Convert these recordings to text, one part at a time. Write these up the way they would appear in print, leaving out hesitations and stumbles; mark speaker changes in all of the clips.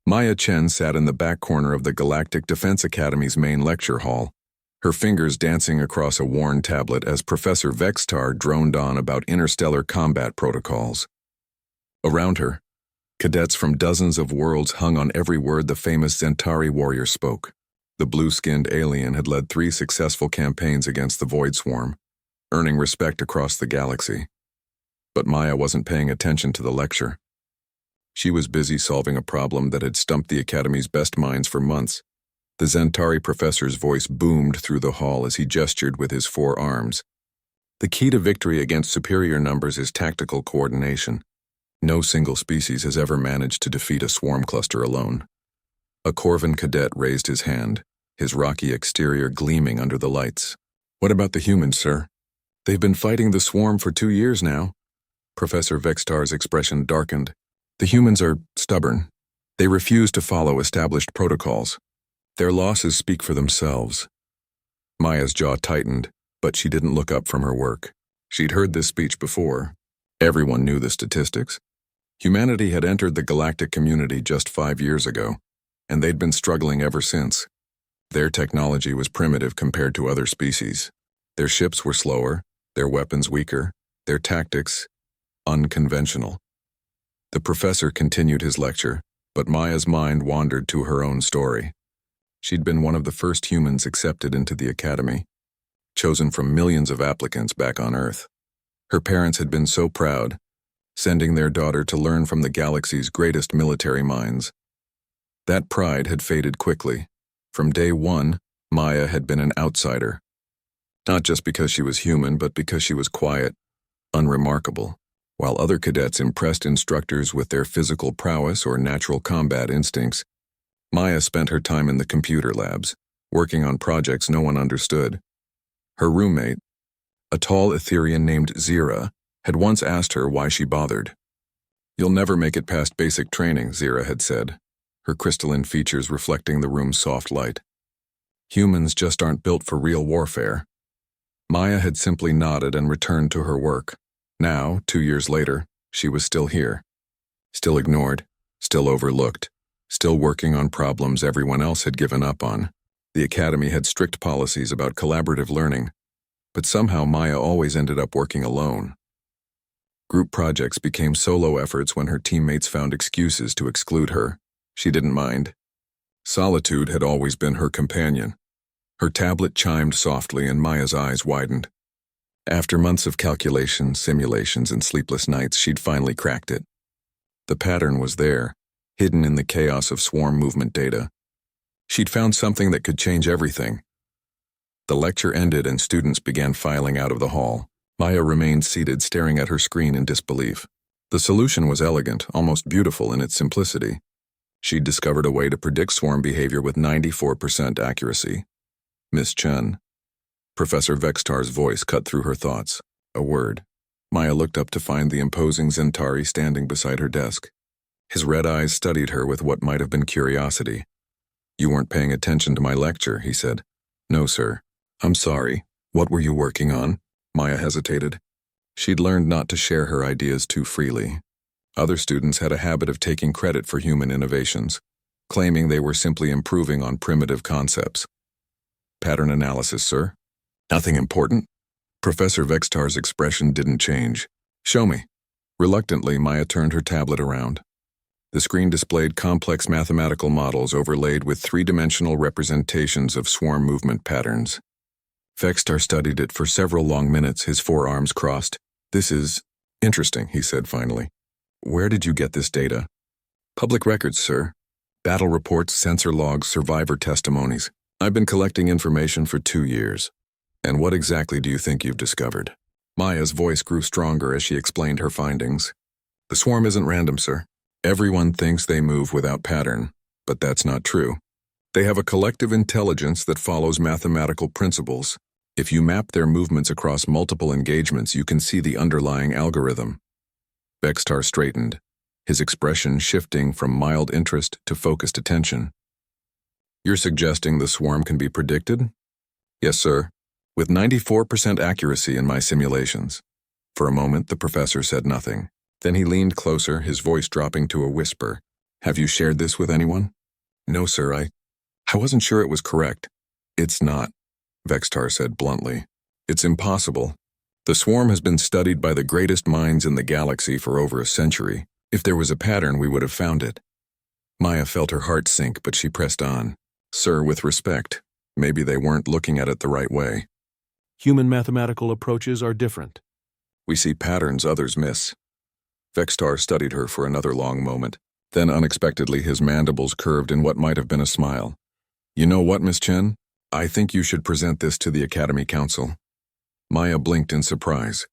Speaker 1: Maya Chen sat in the back corner of the Galactic Defense Academy's main lecture hall, her fingers dancing across a worn tablet as Professor Vextar droned on about interstellar combat protocols. Around her, cadets from dozens of worlds hung on every word the famous Zentari warrior spoke. The blue-skinned alien had led 3 successful campaigns against the Void Swarm, earning respect across the galaxy. But Maya wasn't paying attention to the lecture. She was busy solving a problem that had stumped the Academy's best minds for months. The Zentari professor's voice boomed through the hall as he gestured with his 4 arms. The key to victory against superior numbers is tactical coordination. No single species has ever managed to defeat a swarm cluster alone. A Corvan cadet raised his hand, his rocky exterior gleaming under the lights. "What about the humans, sir? They've been fighting the swarm for 2 years now." Professor Vextar's expression darkened. "The humans are stubborn. They refuse to follow established protocols. Their losses speak for themselves." Maya's jaw tightened, but she didn't look up from her work. She'd heard this speech before. Everyone knew the statistics. Humanity had entered the galactic community just 5 years ago, and they'd been struggling ever since. Their technology was primitive compared to other species. Their ships were slower, their weapons weaker, their tactics unconventional. The professor continued his lecture, but Maya's mind wandered to her own story. She'd been one of the first humans accepted into the Academy, chosen from millions of applicants back on Earth. Her parents had been so proud, sending their daughter to learn from the galaxy's greatest military minds. That pride had faded quickly. From day one, Maya had been an outsider. Not just because she was human, but because she was quiet, unremarkable. While other cadets impressed instructors with their physical prowess or natural combat instincts, Maya spent her time in the computer labs, working on projects no one understood. Her roommate, a tall Etherian named Zira, had once asked her why she bothered. "You'll never make it past basic training," Zira had said, her crystalline features reflecting the room's soft light. "Humans just aren't built for real warfare." Maya had simply nodded and returned to her work. Now, 2 years later, she was still here. Still ignored, still overlooked, still working on problems everyone else had given up on. The Academy had strict policies about collaborative learning, but somehow Maya always ended up working alone. Group projects became solo efforts when her teammates found excuses to exclude her. She didn't mind. Solitude had always been her companion. Her tablet chimed softly and Maya's eyes widened. After months of calculations, simulations, and sleepless nights, she'd finally cracked it. The pattern was there, hidden in the chaos of swarm movement data. She'd found something that could change everything. The lecture ended and students began filing out of the hall. Maya remained seated, staring at her screen in disbelief. The solution was elegant, almost beautiful in its simplicity. She'd discovered a way to predict swarm behavior with 94% accuracy. "Miss Chen." Professor Vextar's voice cut through her thoughts. A word. Maya looked up to find the imposing Zentari standing beside her desk. His red eyes studied her with what might have been curiosity. "You weren't paying attention to my lecture," he said. "No, sir." "I'm sorry. What were you working on?" Maya hesitated. She'd learned not to share her ideas too freely. Other students had a habit of taking credit for human innovations, claiming they were simply improving on primitive concepts. "Pattern analysis, sir." "Nothing important?" Professor Vextar's expression didn't change. "Show me." Reluctantly, Maya turned her tablet around. The screen displayed complex mathematical models overlaid with 3-dimensional representations of swarm movement patterns. Vextar studied it for several long minutes, his 4 arms crossed. "This is interesting," he said finally. "Where did you get this data?" "Public records, sir. Battle reports, sensor logs, survivor testimonies. I've been collecting information for 2 years. And what exactly do you think you've discovered?" Maya's voice grew stronger as she explained her findings. "The swarm isn't random, sir. Everyone thinks they move without pattern, but that's not true. They have a collective intelligence that follows mathematical principles. If you map their movements across multiple engagements, you can see the underlying algorithm." Vextar straightened, his expression shifting from mild interest to focused attention. "You're suggesting the swarm can be predicted?" "Yes, sir. With 94% accuracy in my simulations." For a moment, the professor said nothing. Then he leaned closer, his voice dropping to a whisper. Have you shared this with anyone? No, sir, I wasn't sure it was correct. It's not, Vextar said bluntly. It's impossible. The swarm has been studied by the greatest minds in the galaxy for over a century. If there was a pattern, we would have found it. Maya felt her heart sink, but she pressed on. Sir, with respect, maybe they weren't looking at it the right way.
Speaker 2: Human mathematical approaches are different.
Speaker 1: We see patterns others miss. Vextar studied her for another long moment. Then unexpectedly his mandibles curved in what might have been a smile. You know what, Miss Chen? I think you should present this to the Academy Council. Maya blinked in surprise.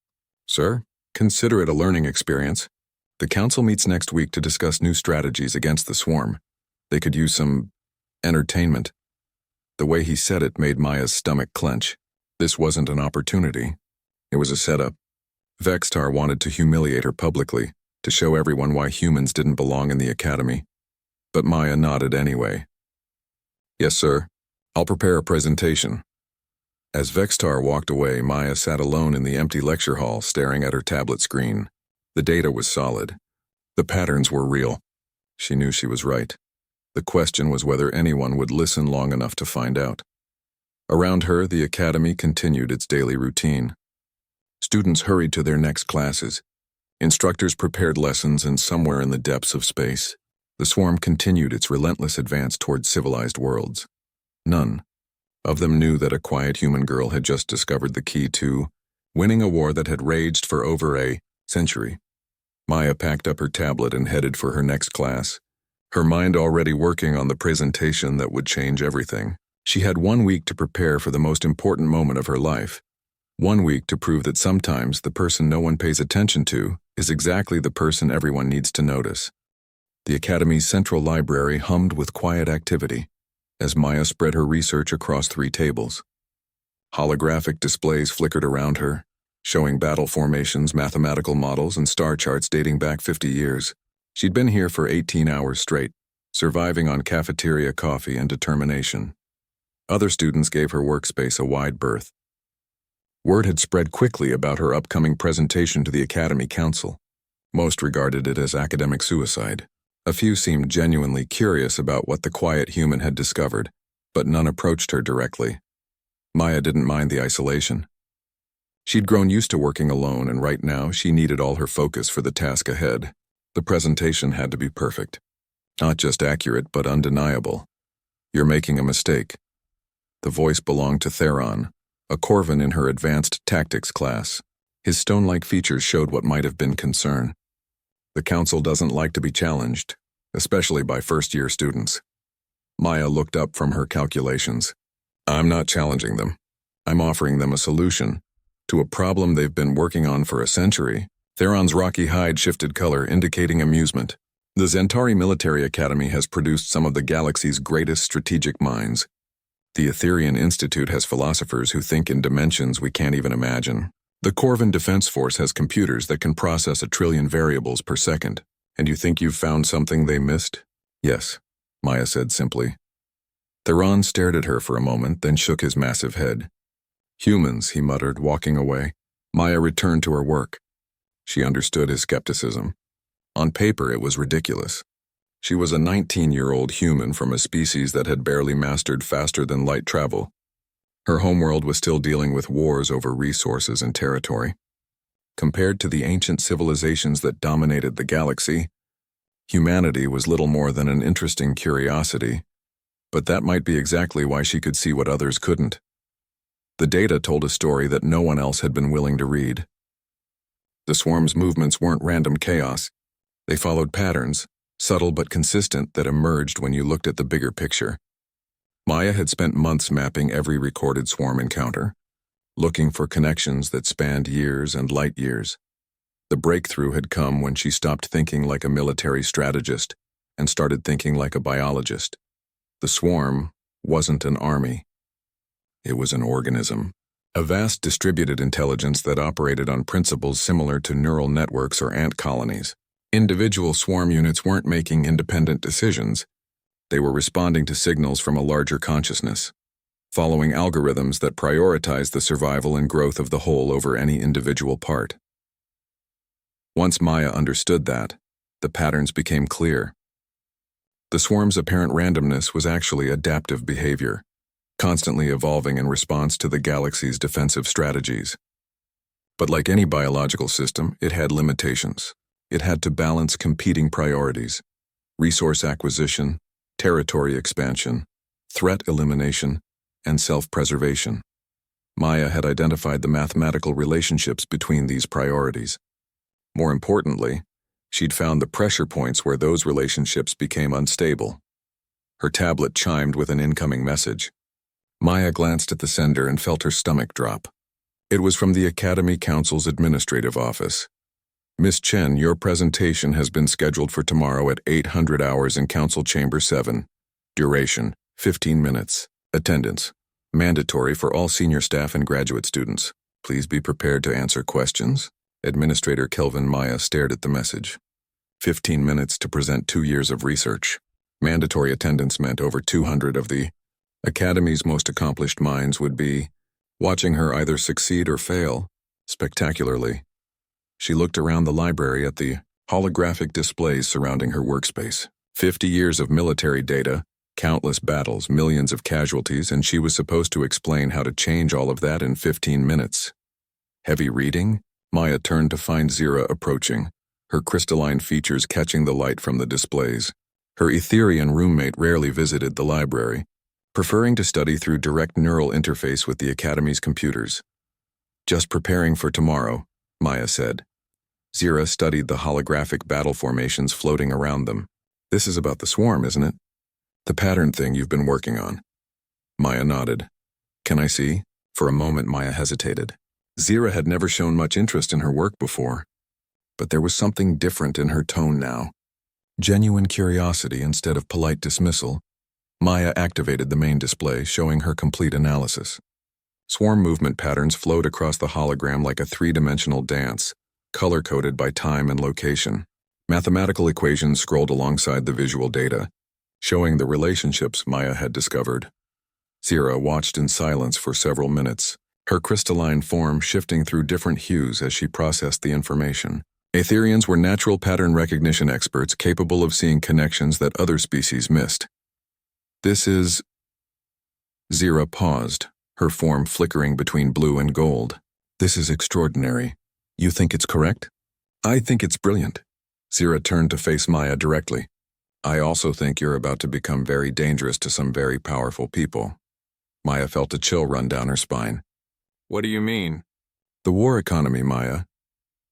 Speaker 1: Sir, consider it a learning experience. The council meets next week to discuss new strategies against the swarm. They could use some entertainment. The way he said it made Maya's stomach clench. This wasn't an opportunity. It was a setup. Vextar wanted to humiliate her publicly, to show everyone why humans didn't belong in the academy. But Maya nodded anyway. Yes, sir. I'll prepare a presentation. As Vextar walked away, Maya sat alone in the empty lecture hall, staring at her tablet screen. The data was solid. The patterns were real. She knew she was right. The question was whether anyone would listen long enough to find out. Around her, the academy continued its daily routine. Students hurried to their next classes. Instructors prepared lessons, and somewhere in the depths of space, the swarm continued its relentless advance toward civilized worlds. None of them knew that a quiet human girl had just discovered the key to winning a war that had raged for over a century. Maya packed up her tablet and headed for her next class, her mind already working on the presentation that would change everything. She had 1 week to prepare for the most important moment of her life. 1 week to prove that sometimes the person no one pays attention to is exactly the person everyone needs to notice. The Academy's central library hummed with quiet activity as Maya spread her research across 3 tables. Holographic displays flickered around her, showing battle formations, mathematical models, and star charts dating back 50 years. She'd been here for 18 hours straight, surviving on cafeteria coffee and determination. Other students gave her workspace a wide berth. Word had spread quickly about her upcoming presentation to the Academy Council. Most regarded it as academic suicide. A few seemed genuinely curious about what the quiet human had discovered, but none approached her directly. Maya didn't mind the isolation. She'd grown used to working alone, and right now she needed all her focus for the task ahead. The presentation had to be perfect. Not just accurate, but undeniable. You're making a mistake. The voice belonged to Theron, a Corvin in her advanced tactics class. His stone-like features showed what might have been concern. The council doesn't like to be challenged, especially by first-year students. Maya looked up from her calculations. I'm not challenging them. I'm offering them a solution to a problem they've been working on for a century. Theron's rocky hide shifted color, indicating amusement. The Zentari Military Academy has produced some of the galaxy's greatest strategic minds. The Etherian Institute has philosophers who think in dimensions we can't even imagine. The Corvin Defense Force has computers that can process 1 trillion variables per second. And you think you've found something they missed? Yes, Maya said simply. Theron stared at her for a moment, then shook his massive head. Humans, he muttered, walking away. Maya returned to her work. She understood his skepticism. On paper, it was ridiculous. She was a 19-year-old human from a species that had barely mastered faster-than-light travel. Her homeworld was still dealing with wars over resources and territory. Compared to the ancient civilizations that dominated the galaxy, humanity was little more than an interesting curiosity, but that might be exactly why she could see what others couldn't. The data told a story that no one else had been willing to read. The swarm's movements weren't random chaos. They followed patterns, subtle but consistent, that emerged when you looked at the bigger picture. Maya had spent months mapping every recorded swarm encounter, looking for connections that spanned years and light years. The breakthrough had come when she stopped thinking like a military strategist and started thinking like a biologist. The swarm wasn't an army. It was an organism, a vast distributed intelligence that operated on principles similar to neural networks or ant colonies. Individual swarm units weren't making independent decisions. They were responding to signals from a larger consciousness, following algorithms that prioritized the survival and growth of the whole over any individual part. Once Maya understood that, the patterns became clear. The swarm's apparent randomness was actually adaptive behavior, constantly evolving in response to the galaxy's defensive strategies. But like any biological system, it had limitations. It had to balance competing priorities: resource acquisition, territory expansion, threat elimination, and self-preservation. Maya had identified the mathematical relationships between these priorities. More importantly, she'd found the pressure points where those relationships became unstable. Her tablet chimed with an incoming message. Maya glanced at the sender and felt her stomach drop. It was from the Academy Council's administrative office. Miss Chen, your presentation has been scheduled for tomorrow at 800 hours in Council Chamber 7. Duration, 15 minutes. Attendance, mandatory for all senior staff and graduate students. Please be prepared to answer questions. Administrator Kelvin Maya stared at the message. 15 minutes to present 2 years of research. Mandatory attendance meant over 200 of the Academy's most accomplished minds would be watching her either succeed or fail spectacularly. She looked around the library at the holographic displays surrounding her workspace. 50 years of military data, countless battles, millions of casualties, and she was supposed to explain how to change all of that in 15 minutes. Heavy reading? Maya turned to find Zira approaching, her crystalline features catching the light from the displays. Her Etherian roommate rarely visited the library, preferring to study through direct neural interface with the Academy's computers. Just preparing for tomorrow, Maya said. Zira studied the holographic battle formations floating around them. This is about the swarm, isn't it? The pattern thing you've been working on. Maya nodded. Can I see? For a moment, Maya hesitated. Zira had never shown much interest in her work before, but there was something different in her tone now. Genuine curiosity instead of polite dismissal. Maya activated the main display, showing her complete analysis. Swarm movement patterns flowed across the hologram like a three-dimensional dance, color-coded by time and location. Mathematical equations scrolled alongside the visual data, showing the relationships Maya had discovered. Zira watched in silence for several minutes, her crystalline form shifting through different hues as she processed the information. Aetherians were natural pattern recognition experts capable of seeing connections that other species missed. This is... Zira paused, her form flickering between blue and gold. This is extraordinary. You think it's correct? I think it's brilliant. Zira turned to face Maya directly. I also think you're about to become very dangerous to some very powerful people. Maya felt a chill run down her spine. What do you mean? The war economy, Maya.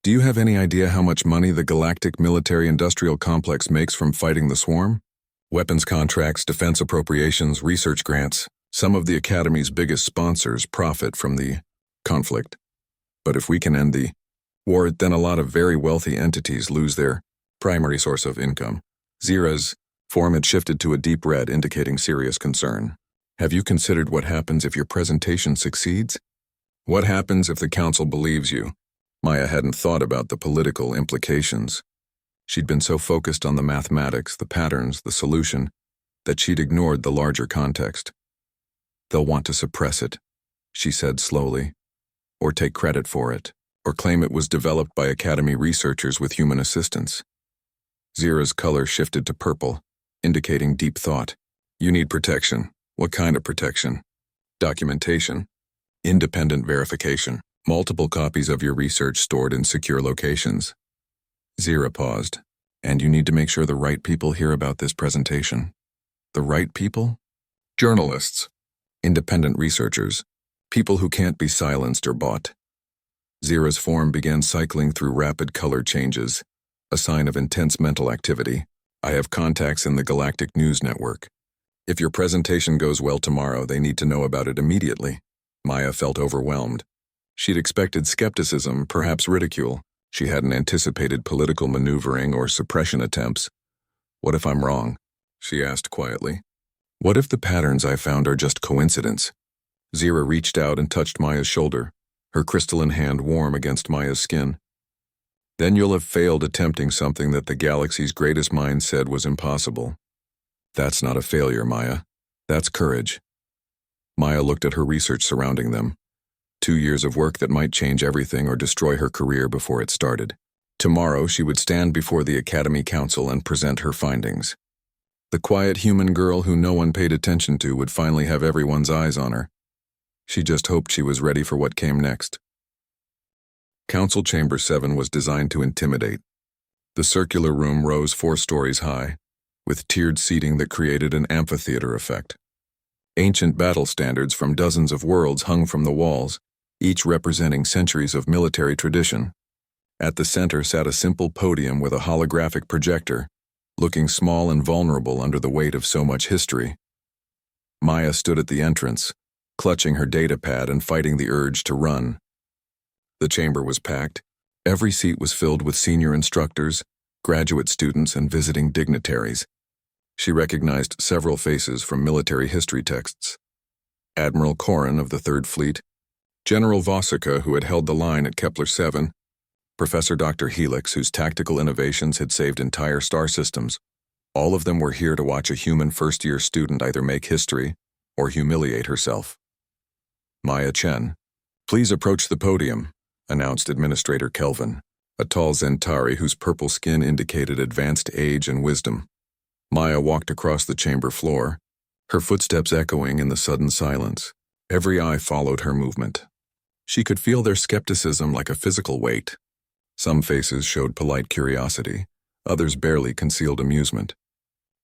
Speaker 1: Do you have any idea how much money the galactic military-industrial complex makes from fighting the swarm? Weapons contracts, defense appropriations, research grants. Some of the Academy's biggest sponsors profit from the conflict. But if we can end the war, then a lot of very wealthy entities lose their primary source of income. Zira's form had shifted to a deep red, indicating serious concern. Have you considered what happens if your presentation succeeds? What happens if the council believes you? Maya hadn't thought about the political implications. She'd been so focused on the mathematics, the patterns, the solution, that she'd ignored the larger context. They'll want to suppress it, she said slowly, or take credit for it, or claim it was developed by Academy researchers with human assistance. Zira's color shifted to purple, indicating deep thought. You need protection. What kind of protection? Documentation. Independent verification. Multiple copies of your research stored in secure locations. Zira paused. And you need to make sure the right people hear about this presentation. The right people? Journalists. Independent researchers. People who can't be silenced or bought. Zira's form began cycling through rapid color changes, a sign of intense mental activity. I have contacts in the Galactic News Network. If your presentation goes well tomorrow, they need to know about it immediately. Maya felt overwhelmed. She'd expected skepticism, perhaps ridicule. She hadn't anticipated political maneuvering or suppression attempts. What if I'm wrong? She asked quietly. What if the patterns I found are just coincidence? Zira reached out and touched Maya's shoulder, her crystalline hand warm against Maya's skin. Then you'll have failed attempting something that the galaxy's greatest minds said was impossible. That's not a failure, Maya. That's courage. Maya looked at her research surrounding them. 2 years of work that might change everything or destroy her career before it started. Tomorrow, she would stand before the Academy Council and present her findings. The quiet human girl who no one paid attention to would finally have everyone's eyes on her. She just hoped she was ready for what came next. Council Chamber 7 was designed to intimidate. The circular room rose 4 stories high, with tiered seating that created an amphitheater effect. Ancient battle standards from dozens of worlds hung from the walls, each representing centuries of military tradition. At the center sat a simple podium with a holographic projector, looking small and vulnerable under the weight of so much history. Maya stood at the entrance, clutching her datapad and fighting the urge to run. The chamber was packed. Every seat was filled with senior instructors, graduate students, and visiting dignitaries. She recognized several faces from military history texts. Admiral Korin of the Third Fleet, General Vosika, who had held the line at Kepler 7, Professor Dr. Helix, whose tactical innovations had saved entire star systems. All of them were here to watch a human first-year student either make history or humiliate herself. Maya Chen, "Please approach the podium," announced Administrator Kelvin, a tall Zentari whose purple skin indicated advanced age and wisdom. Maya walked across the chamber floor, her footsteps echoing in the sudden silence. Every eye followed her movement. She could feel their skepticism like a physical weight. Some faces showed polite curiosity, others barely concealed amusement.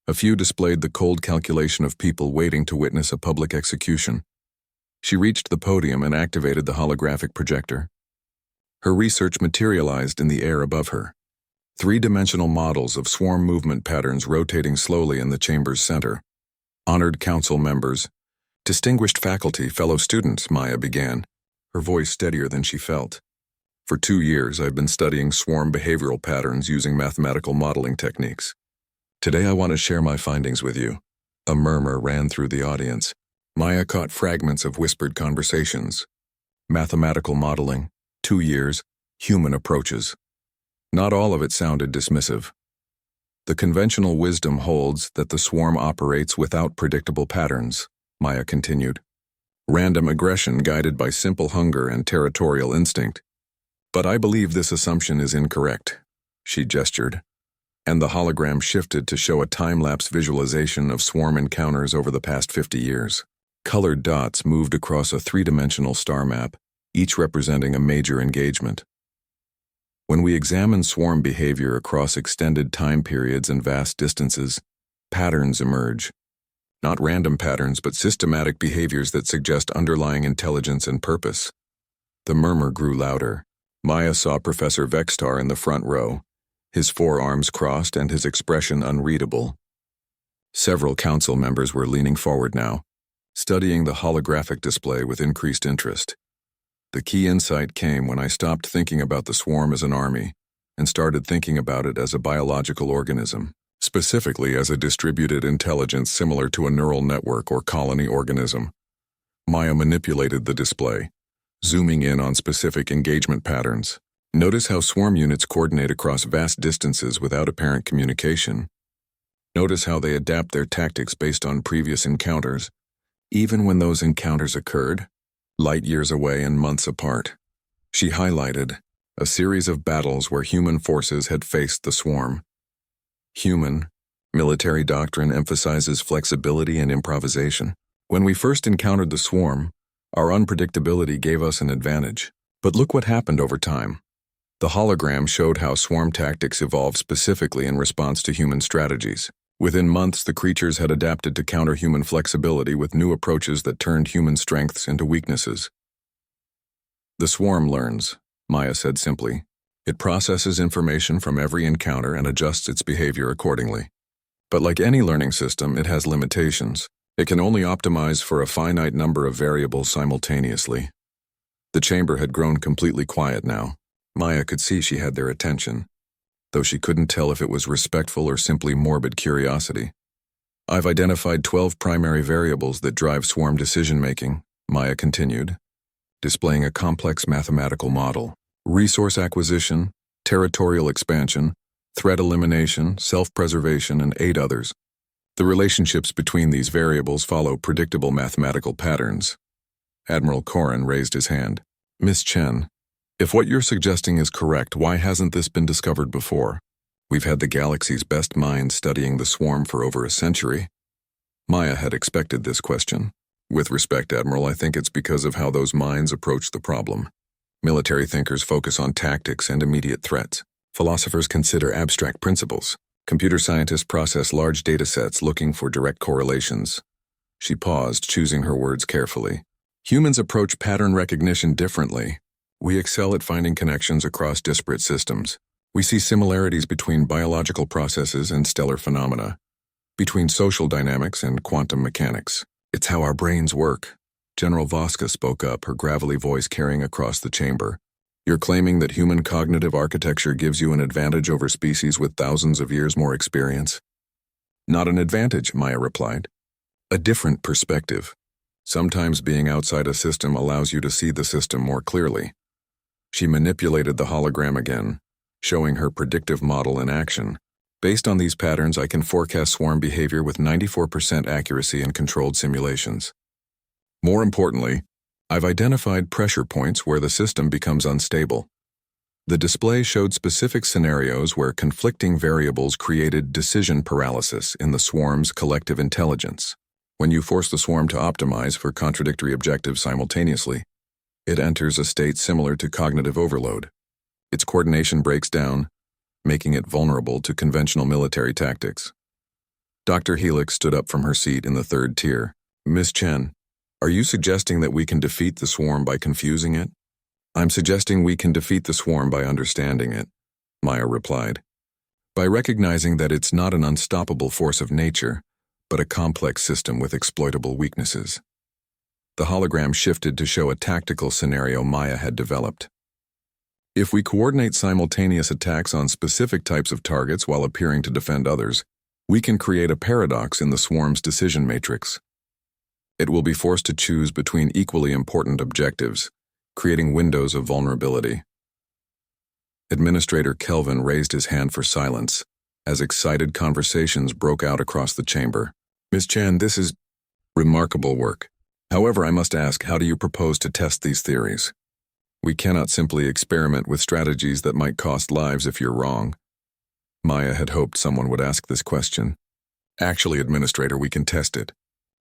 Speaker 1: A few displayed the cold calculation of people waiting to witness a public execution. She reached the podium and activated the holographic projector. Her research materialized in the air above her. 3-dimensional models of swarm movement patterns rotating slowly in the chamber's center. "Honored council members, distinguished faculty, fellow students," Maya began, her voice steadier than she felt. "For 2 years, I've been studying swarm behavioral patterns using mathematical modeling techniques. Today, I want to share my findings with you." A murmur ran through the audience. Maya caught fragments of whispered conversations. Mathematical modeling, 2 years, human approaches. Not all of it sounded dismissive. "The conventional wisdom holds that the swarm operates without predictable patterns," Maya continued. "Random aggression guided by simple hunger and territorial instinct. But I believe this assumption is incorrect." She gestured, and the hologram shifted to show a time-lapse visualization of swarm encounters over the past 50 years. Colored dots moved across a 3-dimensional star map, each representing a major engagement. When we examine swarm behavior across extended time periods and vast distances, patterns emerge. Not random patterns, but systematic behaviors that suggest underlying intelligence and purpose. The murmur grew louder. Maya saw Professor Vextar in the front row, his forearms crossed and his expression unreadable. Several council members were leaning forward now, studying the holographic display with increased interest. The key insight came when I stopped thinking about the swarm as an army and started thinking about it as a biological organism, specifically as a distributed intelligence similar to a neural network or colony organism. Maya manipulated the display, zooming in on specific engagement patterns. Notice how swarm units coordinate across vast distances without apparent communication. Notice how they adapt their tactics based on previous encounters, even when those encounters occurred light years away and months apart. She highlighted a series of battles where human forces had faced the swarm. Human, military doctrine emphasizes flexibility and improvisation. When we first encountered the swarm, our unpredictability gave us an advantage. But look what happened over time. The hologram showed how swarm tactics evolved specifically in response to human strategies. Within months, the creatures had adapted to counter human flexibility with new approaches that turned human strengths into weaknesses. "The swarm learns," Maya said simply. "It processes information from every encounter and adjusts its behavior accordingly. But like any learning system, it has limitations. It can only optimize for a finite number of variables simultaneously." The chamber had grown completely quiet now. Maya could see she had their attention, though she couldn't tell if it was respectful or simply morbid curiosity. "I've identified 12 primary variables that drive swarm decision-making," Maya continued, displaying a complex mathematical model. "Resource acquisition, territorial expansion, threat elimination, self-preservation, and 8 others. The relationships between these variables follow predictable mathematical patterns." Admiral Korin raised his hand. "Miss Chen, if what you're suggesting is correct, why hasn't this been discovered before? We've had the galaxy's best minds studying the swarm for over a century. Maya had expected this question. With respect, Admiral, I think it's because of how those minds approach the problem. Military thinkers focus on tactics and immediate threats. Philosophers consider abstract principles. Computer scientists process large data sets looking for direct correlations. She paused, choosing her words carefully. Humans approach pattern recognition differently. We excel at finding connections across disparate systems. We see similarities between biological processes and stellar phenomena, between social dynamics and quantum mechanics. It's how our brains work. General Voska spoke up, her gravelly voice carrying across the chamber. You're claiming that human cognitive architecture gives you an advantage over species with thousands of years more experience? Not an advantage, Maya replied. A different perspective. Sometimes being outside a system allows you to see the system more clearly. She manipulated the hologram again, showing her predictive model in action. Based on these patterns, I can forecast swarm behavior with 94% accuracy in controlled simulations. More importantly, I've identified pressure points where the system becomes unstable. The display showed specific scenarios where conflicting variables created decision paralysis in the swarm's collective intelligence. When you force the swarm to optimize for contradictory objectives simultaneously, it enters a state similar to cognitive overload. Its coordination breaks down, making it vulnerable to conventional military tactics. Dr. Helix stood up from her seat in the third tier. Miss Chen, are you suggesting that we can defeat the swarm by confusing it? I'm suggesting we can defeat the swarm by understanding it, Maya replied. By recognizing that it's not an unstoppable force of nature, but a complex system with exploitable weaknesses. The hologram shifted to show a tactical scenario Maya had developed. If we coordinate simultaneous attacks on specific types of targets while appearing to defend others, we can create a paradox in the swarm's decision matrix. It will be forced to choose between equally important objectives, creating windows of vulnerability. Administrator Kelvin raised his hand for silence, as excited conversations broke out across the chamber. Ms. Chan, this is remarkable work. However, I must ask, how do you propose to test these theories? We cannot simply experiment with strategies that might cost lives if you're wrong. Maya had hoped someone would ask this question. Actually, Administrator, we can test it.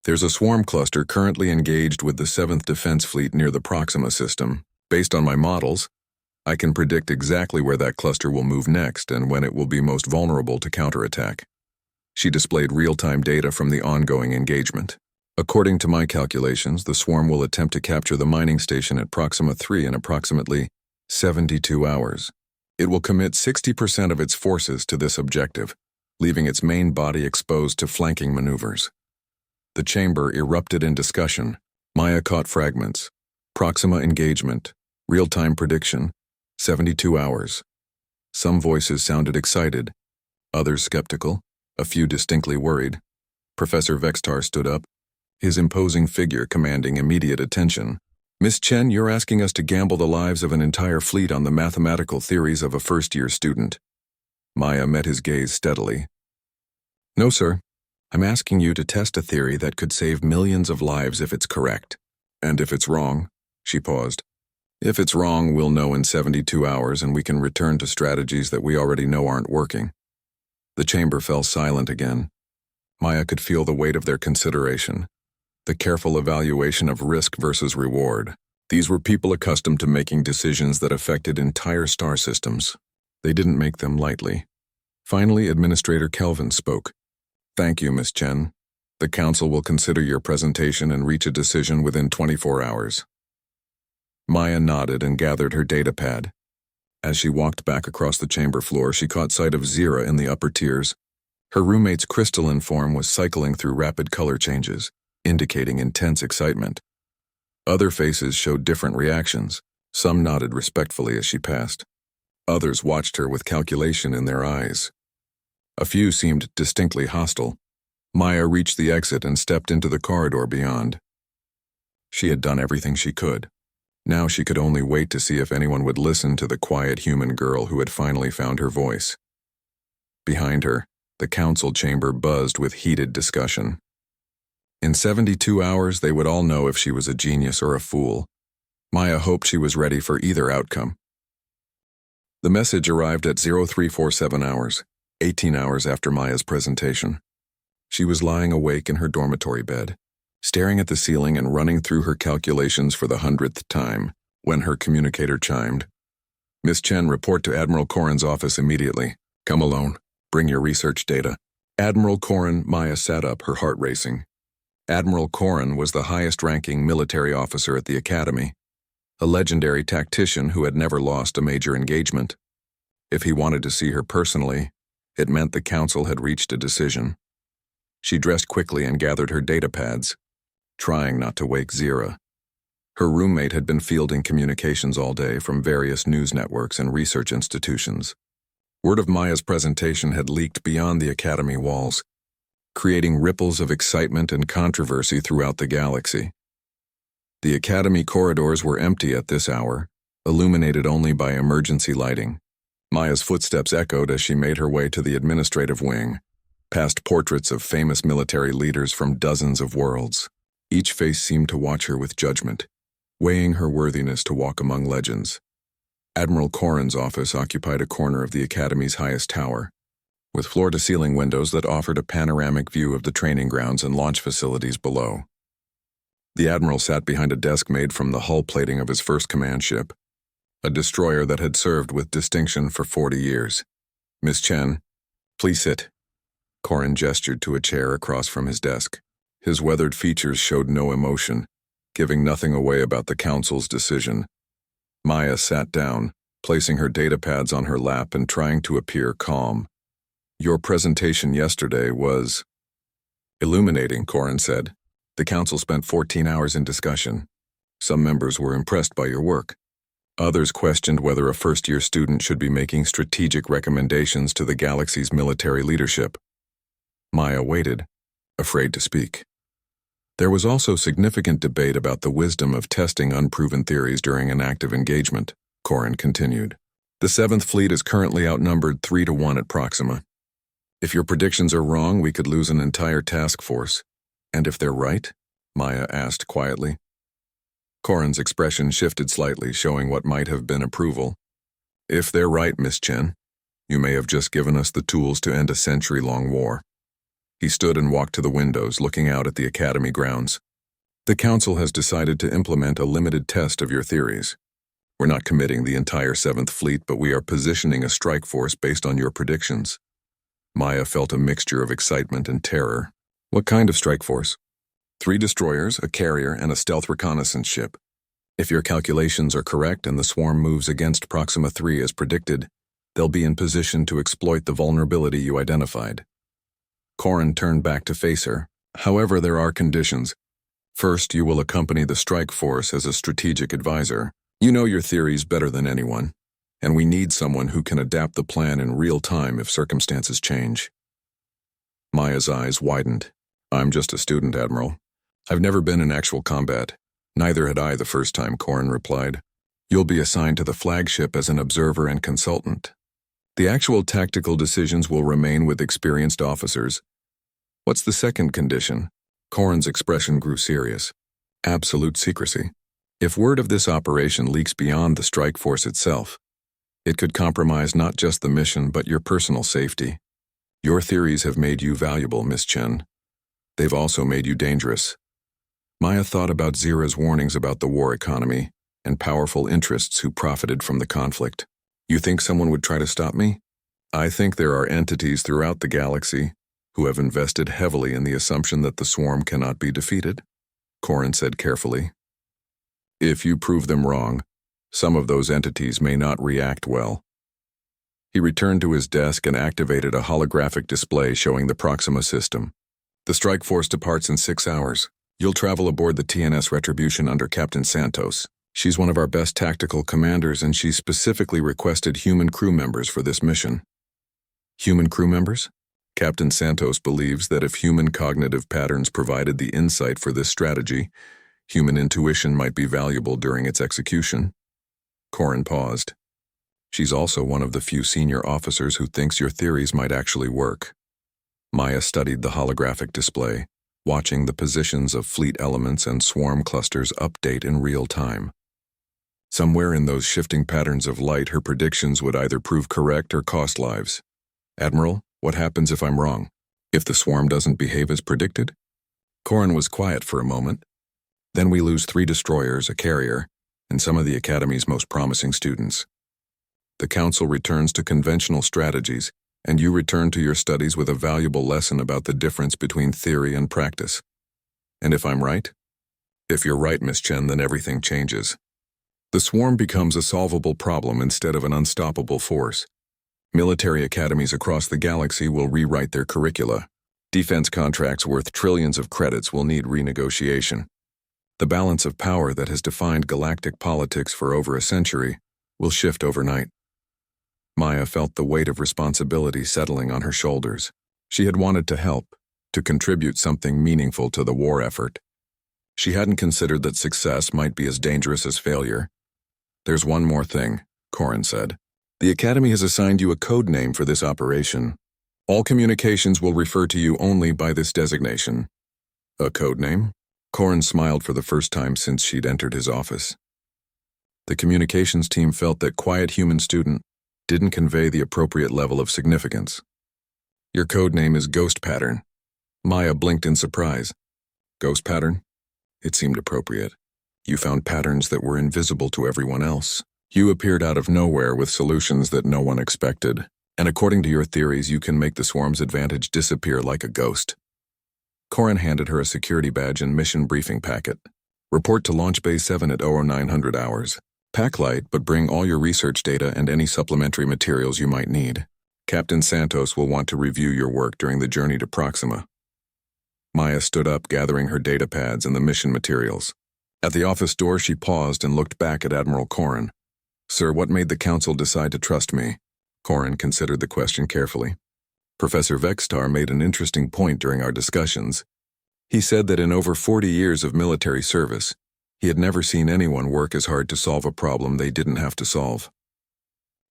Speaker 1: There's a swarm cluster currently engaged with the 7th Defense Fleet near the Proxima system. Based on my models, I can predict exactly where that cluster will move next and when it will be most vulnerable to counterattack. She displayed real-time data from the ongoing engagement. According to my calculations, the swarm will attempt to capture the mining station at Proxima 3 in approximately 72 hours. It will commit 60% of its forces to this objective, leaving its main body exposed to flanking maneuvers. The chamber erupted in discussion. Maya caught fragments. Proxima engagement. Real-time prediction. 72 hours. Some voices sounded excited, others skeptical, a few distinctly worried. Professor Vextar stood up, his imposing figure commanding immediate attention. Miss Chen, you're asking us to gamble the lives of an entire fleet on the mathematical theories of a first-year student. Maya met his gaze steadily. No, sir. I'm asking you to test a theory that could save millions of lives if it's correct. And if it's wrong? She paused. If it's wrong, we'll know in 72 hours and we can return to strategies that we already know aren't working. The chamber fell silent again. Maya could feel the weight of their consideration, the careful evaluation of risk versus reward. These were people accustomed to making decisions that affected entire star systems. They didn't make them lightly. Finally, Administrator Kelvin spoke. Thank you, Miss Chen. The Council will consider your presentation and reach a decision within 24 hours. Maya nodded and gathered her datapad. As she walked back across the chamber floor, she caught sight of Zira in the upper tiers. Her roommate's crystalline form was cycling through rapid color changes, indicating intense excitement. Other faces showed different reactions. Some nodded respectfully as she passed. Others watched her with calculation in their eyes. A few seemed distinctly hostile. Maya reached the exit and stepped into the corridor beyond. She had done everything she could. Now she could only wait to see if anyone would listen to the quiet human girl who had finally found her voice. Behind her, the council chamber buzzed with heated discussion. In 72 hours, they would all know if she was a genius or a fool. Maya hoped she was ready for either outcome. The message arrived at 0347 hours. 18 hours after Maya's presentation. She was lying awake in her dormitory bed, staring at the ceiling and running through her calculations for the 100th time, when her communicator chimed. "Miss Chen, report to Admiral Corin's office immediately. Come alone. Bring your research data." Admiral Corin. Maya sat up, her heart racing. Admiral Corin was the highest-ranking military officer at the Academy, a legendary tactician who had never lost a major engagement. If he wanted to see her personally, it meant the council had reached a decision. She dressed quickly and gathered her data pads, trying not to wake Zira. Her roommate had been fielding communications all day from various news networks and research institutions. Word of Maya's presentation had leaked beyond the Academy walls, creating ripples of excitement and controversy throughout the galaxy. The Academy corridors were empty at this hour, illuminated only by emergency lighting. Maya's footsteps echoed as she made her way to the administrative wing, past portraits of famous military leaders from dozens of worlds. Each face seemed to watch her with judgment, weighing her worthiness to walk among legends. Admiral Corin's office occupied a corner of the Academy's highest tower, with floor-to-ceiling windows that offered a panoramic view of the training grounds and launch facilities below. The Admiral sat behind a desk made from the hull plating of his first command ship, a destroyer that had served with distinction for 40 years. "Miss Chen, please sit." Corin gestured to a chair across from his desk. His weathered features showed no emotion, giving nothing away about the council's decision. Maya sat down, placing her data pads on her lap and trying to appear calm. "Your presentation yesterday was illuminating," Corin said. "The council spent 14 hours in discussion. Some members were impressed by your work. Others questioned whether a first-year student should be making strategic recommendations to the galaxy's military leadership." Maya waited, afraid to speak. There was also significant debate about the wisdom of testing unproven theories during an active engagement, Corin continued. "The 7th Fleet is currently outnumbered 3-1 at Proxima. If your predictions are wrong, we could lose an entire task force. And if they're right?" Maya asked quietly. Corin's expression shifted slightly, showing what might have been approval. "If they're right, Miss Chen, you may have just given us the tools to end a century-long war." He stood and walked to the windows, looking out at the Academy grounds. "The Council has decided to implement a limited test of your theories. We're not committing the entire 7th Fleet, but we are positioning a strike force based on your predictions." Maya felt a mixture of excitement and terror. "What kind of strike force?" 3 destroyers, a carrier, and a stealth reconnaissance ship. If your calculations are correct and the swarm moves against Proxima 3 as predicted, they'll be in position to exploit the vulnerability you identified." Corin turned back to face her. "However, there are conditions. First, you will accompany the strike force as a strategic advisor. You know your theories better than anyone, and we need someone who can adapt the plan in real time if circumstances change." Maya's eyes widened. "I'm just a student, Admiral. I've never been in actual combat. Neither had I the first time," Corin replied. "You'll be assigned to the flagship as an observer and consultant. The actual tactical decisions will remain with experienced officers." "What's the second condition?" Corin's expression grew serious. "Absolute secrecy. If word of this operation leaks beyond the strike force itself, it could compromise not just the mission but your personal safety. Your theories have made you valuable, Miss Chen. They've also made you dangerous." Maya thought about Zira's warnings about the war economy and powerful interests who profited from the conflict. "You think someone would try to stop me?" "I think there are entities throughout the galaxy who have invested heavily in the assumption that the swarm cannot be defeated," Corin said carefully. "If you prove them wrong, some of those entities may not react well." He returned to his desk and activated a holographic display showing the Proxima system. "The strike force departs in 6 hours. You'll travel aboard the TNS Retribution under Captain Santos. She's one of our best tactical commanders, and she specifically requested human crew members for this mission." "Human crew members?" "Captain Santos believes that if human cognitive patterns provided the insight for this strategy, human intuition might be valuable during its execution." Corin paused. "She's also one of the few senior officers who thinks your theories might actually work." Maya studied the holographic display, watching the positions of fleet elements and swarm clusters update in real time. Somewhere in those shifting patterns of light, her predictions would either prove correct or cost lives. Admiral, what happens if I'm wrong? If the swarm doesn't behave as predicted? Corin was quiet for a moment. Then we lose 3 destroyers, a carrier, and some of the Academy's most promising students. The Council returns to conventional strategies, and you return to your studies with a valuable lesson about the difference between theory and practice. And if I'm right? If you're right, Miss Chen, then everything changes. The swarm becomes a solvable problem instead of an unstoppable force. Military academies across the galaxy will rewrite their curricula. Defense contracts worth trillions of credits will need renegotiation. The balance of power that has defined galactic politics for over a century will shift overnight. Maya felt the weight of responsibility settling on her shoulders. She had wanted to help, to contribute something meaningful to the war effort. She hadn't considered that success might be as dangerous as failure. There's one more thing, Corin said. The Academy has assigned you a code name for this operation. All communications will refer to you only by this designation. A code name? Corin smiled for the first time since she'd entered his office. The communications team felt that quiet human student didn't convey the appropriate level of significance. Your code name is Ghost Pattern. Maya blinked in surprise. Ghost Pattern? It seemed appropriate. You found patterns that were invisible to everyone else. You appeared out of nowhere with solutions that no one expected. And according to your theories, you can make the swarm's advantage disappear like a ghost. Corin handed her a security badge and mission briefing packet. Report to Launch Bay 7 at 0900 hours. Pack light, but bring all your research data and any supplementary materials you might need. Captain Santos will want to review your work during the journey to Proxima. Maya stood up, gathering her data pads and the mission materials. At the office door, she paused and looked back at Admiral Corin. Sir, what made the Council decide to trust me? Corin considered the question carefully. Professor Vextar made an interesting point during our discussions. He said that in over 40 years of military service, he had never seen anyone work as hard to solve a problem they didn't have to solve.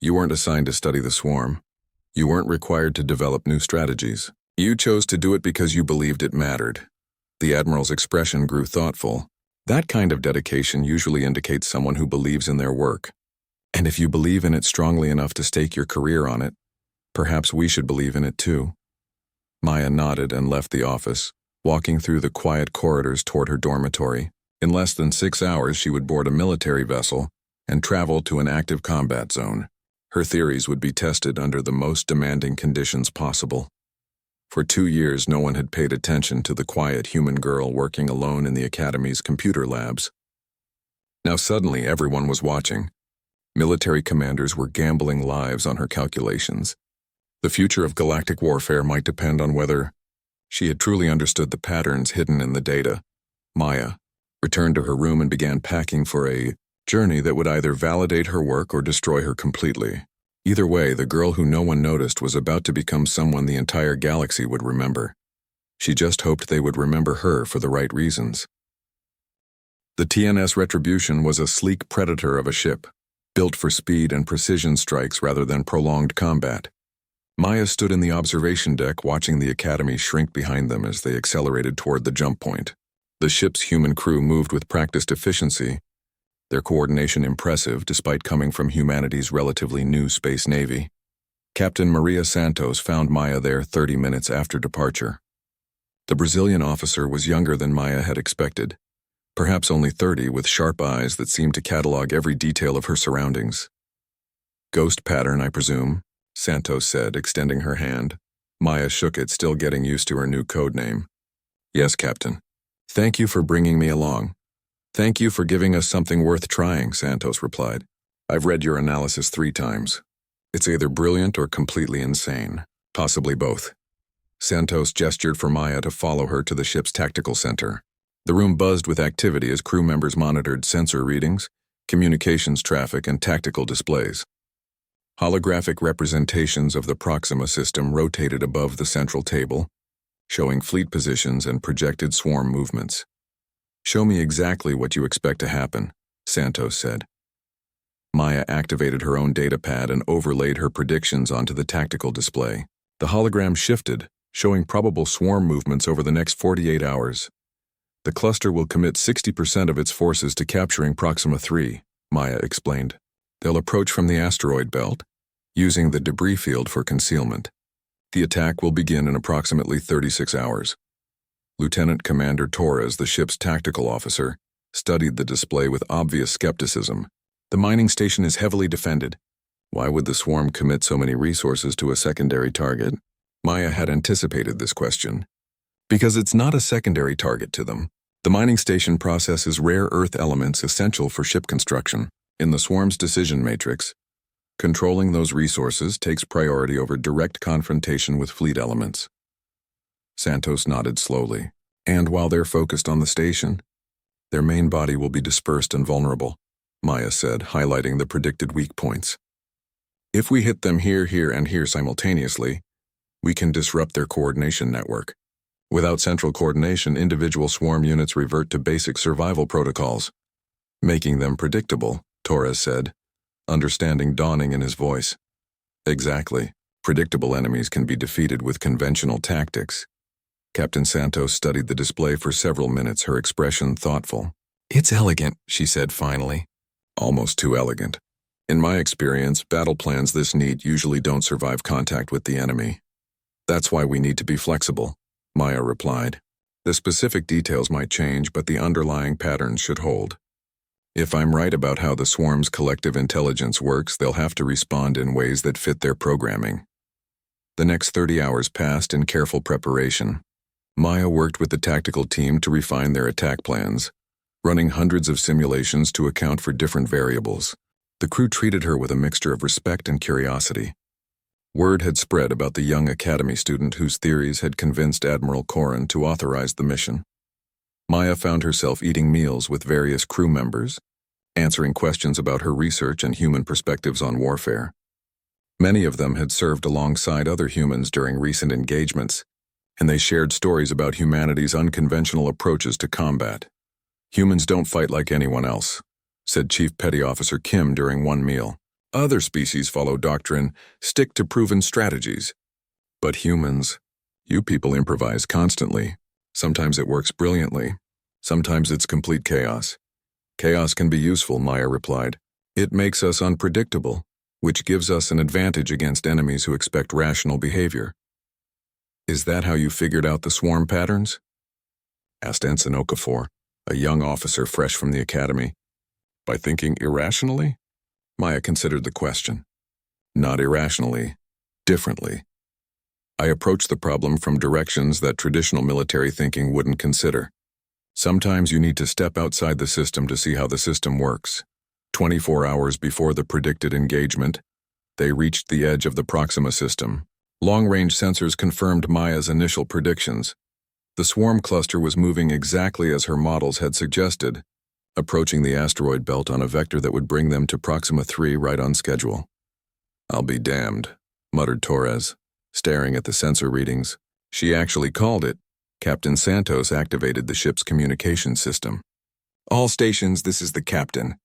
Speaker 1: You weren't assigned to study the swarm. You weren't required to develop new strategies. You chose to do it because you believed it mattered. The Admiral's expression grew thoughtful. That kind of dedication usually indicates someone who believes in their work. And if you believe in it strongly enough to stake your career on it, perhaps we should believe in it too. Maya nodded and left the office, walking through the quiet corridors toward her dormitory. In less than 6 hours, she would board a military vessel and travel to an active combat zone. Her theories would be tested under the most demanding conditions possible. For 2 years, no one had paid attention to the quiet human girl working alone in the Academy's computer labs. Now suddenly, everyone was watching. Military commanders were gambling lives on her calculations. The future of galactic warfare might depend on whether she had truly understood the patterns hidden in the data. Maya returned to her room and began packing for a journey that would either validate her work or destroy her completely. Either way, the girl who no one noticed was about to become someone the entire galaxy would remember. She just hoped they would remember her for the right reasons. The TNS Retribution was a sleek predator of a ship, built for speed and precision strikes rather than prolonged combat. Maya stood in the observation deck watching the Academy shrink behind them as they accelerated toward the jump point. The ship's human crew moved with practiced efficiency, their coordination impressive despite coming from humanity's relatively new space navy. Captain Maria Santos found Maya there 30 minutes after departure. The Brazilian officer was younger than Maya had expected, perhaps only 30, with sharp eyes that seemed to catalog every detail of her surroundings. Ghost Pattern, I presume, Santos said, extending her hand. Maya shook it, still getting used to her new code name. Yes, Captain. Thank you for bringing me along. Thank you for giving us something worth trying, Santos replied. I've read your analysis 3 times. It's either brilliant or completely insane, possibly both. Santos gestured for Maya to follow her to the ship's tactical center. The room buzzed with activity as crew members monitored sensor readings, communications traffic, and tactical displays. Holographic representations of the Proxima system rotated above the central table, showing fleet positions and projected swarm movements. Show me exactly what you expect to happen, Santos said. Maya activated her own data pad and overlaid her predictions onto the tactical display. The hologram shifted, showing probable swarm movements over the next 48 hours. The cluster will commit 60% of its forces to capturing Proxima 3, Maya explained. They'll approach from the asteroid belt, using the debris field for concealment. The attack will begin in approximately 36 hours. Lieutenant Commander Torres, the ship's tactical officer, studied the display with obvious skepticism. The mining station is heavily defended. Why would the swarm commit so many resources to a secondary target? Maya had anticipated this question. Because it's not a secondary target to them. The mining station processes rare earth elements essential for ship construction. In the swarm's decision matrix, controlling those resources takes priority over direct confrontation with fleet elements. Santos nodded slowly. And while they're focused on the station, their main body will be dispersed and vulnerable, Maya said, highlighting the predicted weak points. If we hit them here, and here simultaneously, we can disrupt their coordination network. Without central coordination, individual swarm units revert to basic survival protocols, making them predictable, Torres said, understanding dawning in his voice. Exactly. Predictable enemies can be defeated with conventional tactics. Captain Santos studied the display for several minutes, her expression thoughtful. It's elegant, she said finally. Almost too elegant. In my experience, battle plans this neat usually don't survive contact with the enemy. That's why we need to be flexible, Maya replied. The specific details might change, but the underlying patterns should hold. If I'm right about how the swarm's collective intelligence works, they'll have to respond in ways that fit their programming. The next 30 hours passed in careful preparation. Maya worked with the tactical team to refine their attack plans, running hundreds of simulations to account for different variables. The crew treated her with a mixture of respect and curiosity. Word had spread about the young academy student whose theories had convinced Admiral Corrin to authorize the mission. Maya found herself eating meals with various crew members, answering questions about her research and human perspectives on warfare. Many of them had served alongside other humans during recent engagements, and they shared stories about humanity's unconventional approaches to combat. Humans don't fight like anyone else, said Chief Petty Officer Kim during one meal. Other species follow doctrine, stick to proven strategies. But humans, you people improvise constantly. Sometimes it works brilliantly. Sometimes it's complete chaos. Chaos can be useful, Maya replied. It makes us unpredictable, which gives us an advantage against enemies who expect rational behavior. Is that how you figured out the swarm patterns? Asked Ensign Okafor, a young officer fresh from the academy. By thinking irrationally? Maya considered the question. Not irrationally, differently. I approached the problem from directions that traditional military thinking wouldn't consider. Sometimes you need to step outside the system to see how the system works. 24 hours before the predicted engagement, they reached the edge of the Proxima system. Long-range sensors confirmed Maya's initial predictions. The swarm cluster was moving exactly as her models had suggested, approaching the asteroid belt on a vector that would bring them to Proxima 3 right on schedule. I'll be damned, muttered Torres, staring at the sensor readings. She actually called it. Captain Santos activated the ship's communication system. All stations, this is the captain.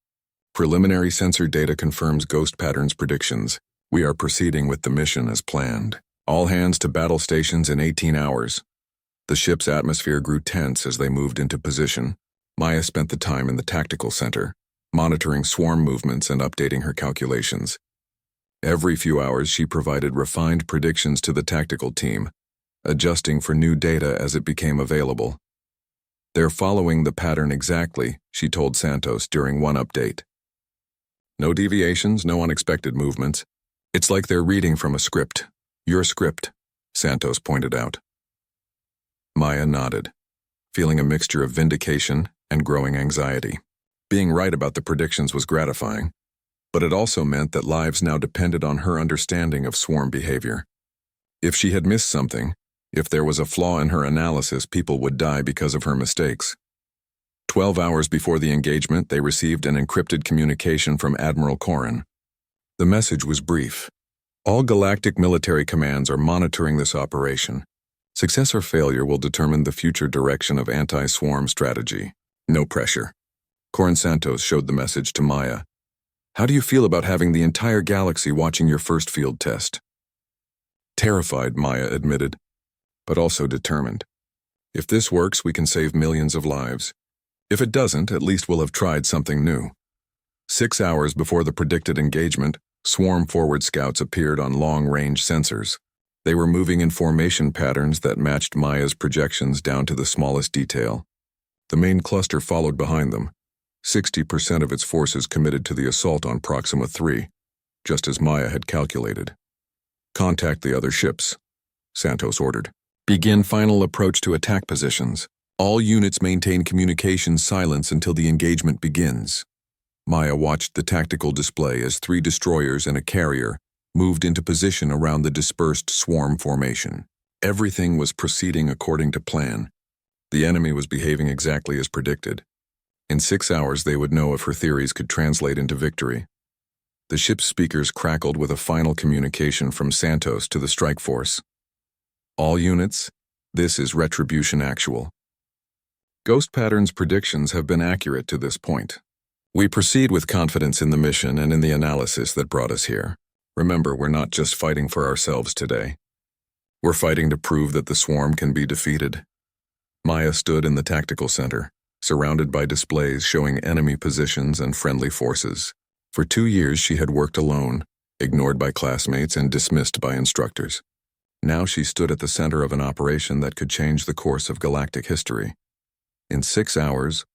Speaker 1: Preliminary sensor data confirms Ghost Pattern's predictions. We are proceeding with the mission as planned. All hands to battle stations in 18 hours. The ship's atmosphere grew tense as they moved into position. Maya spent the time in the tactical center, monitoring swarm movements and updating her calculations. Every few hours, she provided refined predictions to the tactical team, adjusting for new data as it became available. They're following the pattern exactly, she told Santos during one update. No deviations, no unexpected movements. It's like they're reading from a script. Your script, Santos pointed out. Maya nodded, feeling a mixture of vindication and growing anxiety. Being right about the predictions was gratifying, but it also meant that lives now depended on her understanding of swarm behavior. If she had missed something, if there was a flaw in her analysis, people would die because of her mistakes. 12 hours before the engagement, they received an encrypted communication from Admiral Corrin. The message was brief. All galactic military commands are monitoring this operation. Success or failure will determine the future direction of anti-swarm strategy. No pressure. Corrin Santos showed the message to Maya. How do you feel about having the entire galaxy watching your first field test? Terrified, Maya admitted, but also determined. If this works, we can save millions of lives. If it doesn't, at least we'll have tried something new. 6 hours before the predicted engagement, swarm forward scouts appeared on long-range sensors. They were moving in formation patterns that matched Maya's projections down to the smallest detail. The main cluster followed behind them, 60% of its forces committed to the assault on Proxima 3, just as Maya had calculated. "Contact the other ships," Santos ordered. "Begin final approach to attack positions. All units maintain communication silence until the engagement begins." Maya watched the tactical display as 3 destroyers and a carrier moved into position around the dispersed swarm formation. Everything was proceeding according to plan. The enemy was behaving exactly as predicted. In 6 hours, they would know if her theories could translate into victory. The ship's speakers crackled with a final communication from Santos to the strike force. "All units, this is Retribution Actual. Ghost Pattern's predictions have been accurate to this point. We proceed with confidence in the mission and in the analysis that brought us here. Remember, we're not just fighting for ourselves today. We're fighting to prove that the swarm can be defeated." Maya stood in the tactical center, surrounded by displays showing enemy positions and friendly forces. For 2 years she had worked alone, ignored by classmates and dismissed by instructors. Now she stood at the center of an operation that could change the course of galactic history. In 6 hours,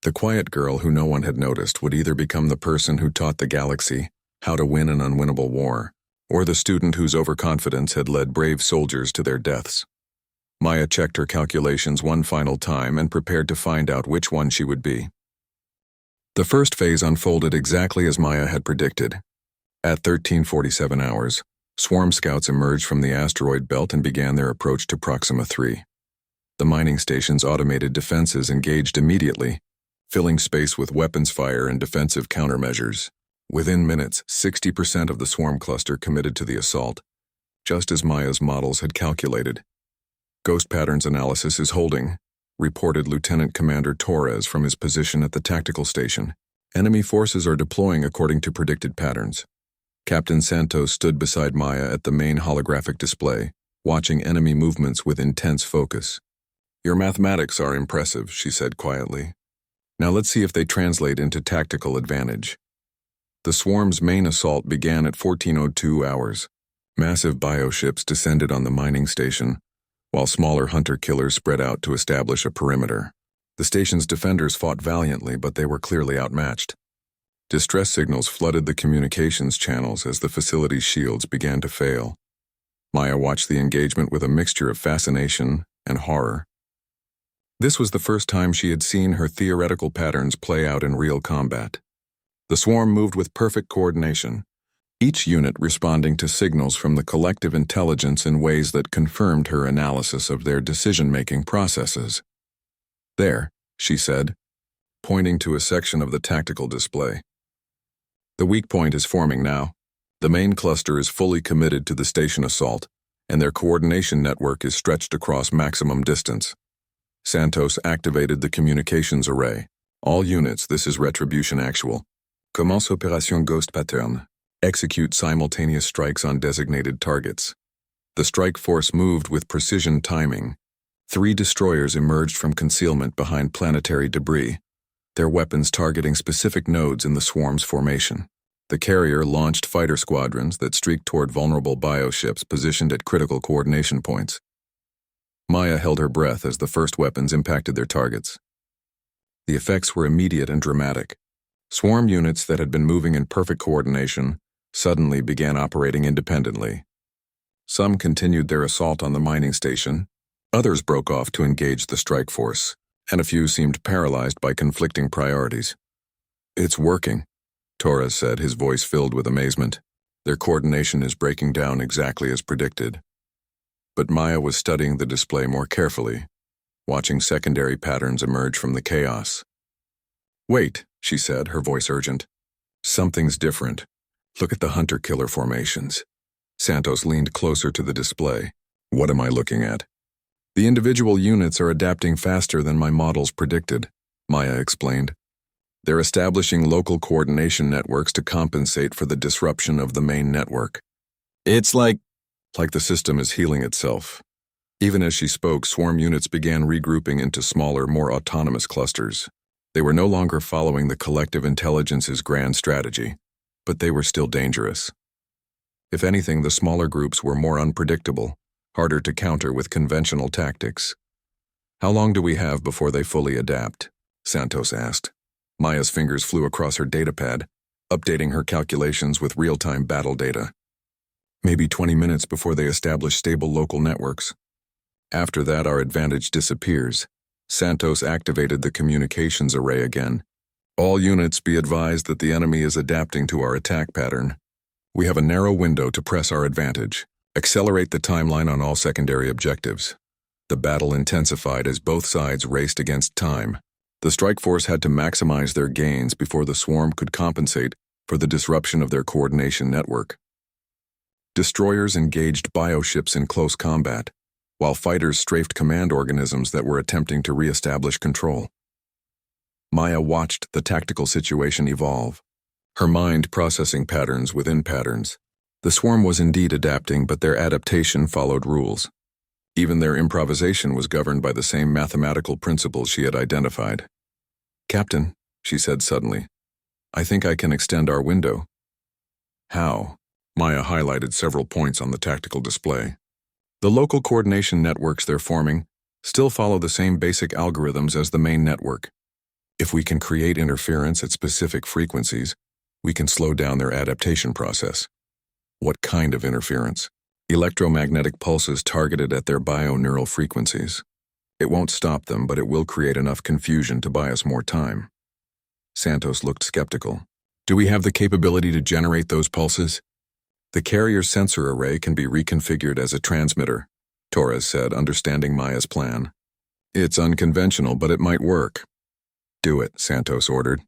Speaker 1: the quiet girl who no one had noticed would either become the person who taught the galaxy how to win an unwinnable war, or the student whose overconfidence had led brave soldiers to their deaths. Maya checked her calculations one final time and prepared to find out which one she would be. The first phase unfolded exactly as Maya had predicted. At 1347 hours, swarm scouts emerged from the asteroid belt and began their approach to Proxima 3. The mining station's automated defenses engaged immediately, filling space with weapons fire and defensive countermeasures. Within minutes, 60% of the swarm cluster committed to the assault, just as Maya's models had calculated. "Ghost Patterns analysis is holding," reported Lieutenant Commander Torres from his position at the tactical station. "Enemy forces are deploying according to predicted patterns." Captain Santos stood beside Maya at the main holographic display, watching enemy movements with intense focus. "Your mathematics are impressive," she said quietly. "Now let's see if they translate into tactical advantage." The swarm's main assault began at 1402 hours. Massive bioships descended on the mining station, while smaller hunter-killers spread out to establish a perimeter. The station's defenders fought valiantly, but they were clearly outmatched. Distress signals flooded the communications channels as the facility's shields began to fail. Maya watched the engagement with a mixture of fascination and horror. This was the first time she had seen her theoretical patterns play out in real combat. The swarm moved with perfect coordination, each unit responding to signals from the collective intelligence in ways that confirmed her analysis of their decision-making processes. "There," she said, pointing to a section of the tactical display. "The weak point is forming now. The main cluster is fully committed to the station assault, and their coordination network is stretched across maximum distance." Santos activated the communications array. "All units, this is Retribution Actual. Commence Opération Ghost Pattern. Execute simultaneous strikes on designated targets." The strike force moved with precision timing. 3 destroyers emerged from concealment behind planetary debris, their weapons targeting specific nodes in the swarm's formation. The carrier launched fighter squadrons that streaked toward vulnerable bioships positioned at critical coordination points. Maya held her breath as the first weapons impacted their targets. The effects were immediate and dramatic. Swarm units that had been moving in perfect coordination suddenly began operating independently. Some continued their assault on the mining station, others broke off to engage the strike force, and a few seemed paralyzed by conflicting priorities. "It's working," Torres said, his voice filled with amazement. "Their coordination is breaking down exactly as predicted." But Maya was studying the display more carefully, watching secondary patterns emerge from the chaos. "Wait," she said, her voice urgent. "Something's different. Look at the hunter-killer formations." Santos leaned closer to the display. "What am I looking at?" "The individual units are adapting faster than my models predicted," Maya explained. "They're establishing local coordination networks to compensate for the disruption of the main network. It's like the system is healing itself." Even as she spoke, swarm units began regrouping into smaller, more autonomous clusters. They were no longer following the collective intelligence's grand strategy, but they were still dangerous. If anything, the smaller groups were more unpredictable, harder to counter with conventional tactics. "How long do we have before they fully adapt?" Santos asked. Maya's fingers flew across her datapad, updating her calculations with real-time battle data. "Maybe 20 minutes before they establish stable local networks. After that, our advantage disappears." Santos activated the communications array again. "All units be advised that the enemy is adapting to our attack pattern. We have a narrow window to press our advantage. Accelerate the timeline on all secondary objectives." The battle intensified as both sides raced against time. The strike force had to maximize their gains before the swarm could compensate for the disruption of their coordination network. Destroyers engaged bioships in close combat, while fighters strafed command organisms that were attempting to re-establish control. Maya watched the tactical situation evolve, her mind processing patterns within patterns. The swarm was indeed adapting, but their adaptation followed rules. Even their improvisation was governed by the same mathematical principles she had identified. "Captain," she said suddenly, "I think I can extend our window." "How?" Maya highlighted several points on the tactical display. "The local coordination networks they're forming still follow the same basic algorithms as the main network. If we can create interference at specific frequencies, we can slow down their adaptation process." "What kind of interference?" "Electromagnetic pulses targeted at their bio-neural frequencies. It won't stop them, but it will create enough confusion to buy us more time." Santos looked skeptical. "Do we have the capability to generate those pulses?" "The carrier sensor array can be reconfigured as a transmitter," Torres said, understanding Maya's plan. "It's unconventional, but it might work." "Do it," Santos ordered.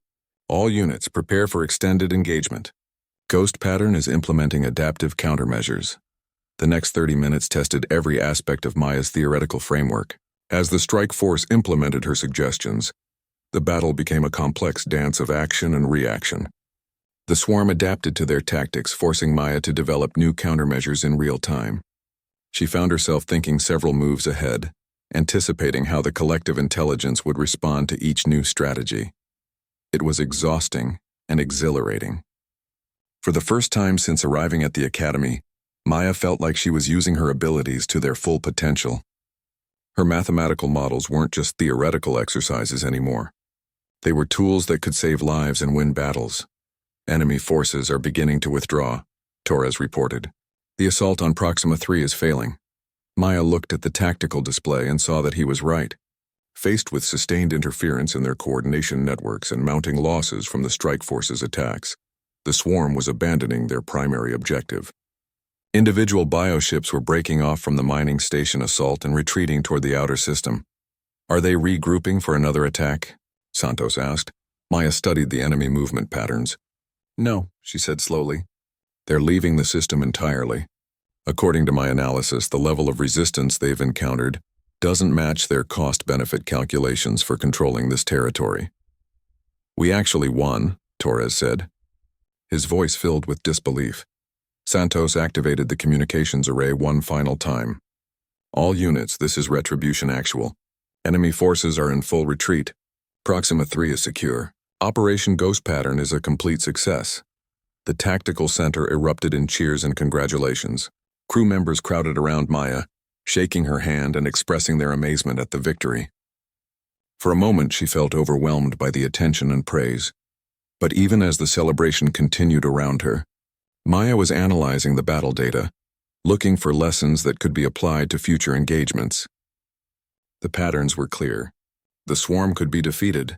Speaker 1: "All units, prepare for extended engagement. Ghost Pattern is implementing adaptive countermeasures." The next 30 minutes tested every aspect of Maya's theoretical framework. As the strike force implemented her suggestions, the battle became a complex dance of action and reaction. The swarm adapted to their tactics, forcing Maya to develop new countermeasures in real time. She found herself thinking several moves ahead, anticipating how the collective intelligence would respond to each new strategy. It was exhausting and exhilarating. For the first time since arriving at the academy, Maya felt like she was using her abilities to their full potential. Her mathematical models weren't just theoretical exercises anymore. They were tools that could save lives and win battles. "Enemy forces are beginning to withdraw," Torres reported. "The assault on Proxima 3 is failing." Maya looked at the tactical display and saw that he was right. Faced with sustained interference in their coordination networks and mounting losses from the strike force's attacks, the swarm was abandoning their primary objective. Individual bioships were breaking off from the mining station assault and retreating toward the outer system. "Are they regrouping for another attack?" Santos asked. Maya studied the enemy movement patterns. "No," she said slowly. "They're leaving the system entirely. According to my analysis, the level of resistance they've encountered doesn't match their cost-benefit calculations for controlling this territory." "We actually won," Torres said. His voice filled with disbelief. Santos activated the communications array one final time. "All units, this is Retribution Actual. Enemy forces are in full retreat. Proxima 3 is secure. Operation Ghost Pattern is a complete success." The tactical center erupted in cheers and congratulations. Crew members crowded around Maya, shaking her hand and expressing their amazement at the victory. For a moment, she felt overwhelmed by the attention and praise. But even as the celebration continued around her, Maya was analyzing the battle data, looking for lessons that could be applied to future engagements. The patterns were clear. The swarm could be defeated,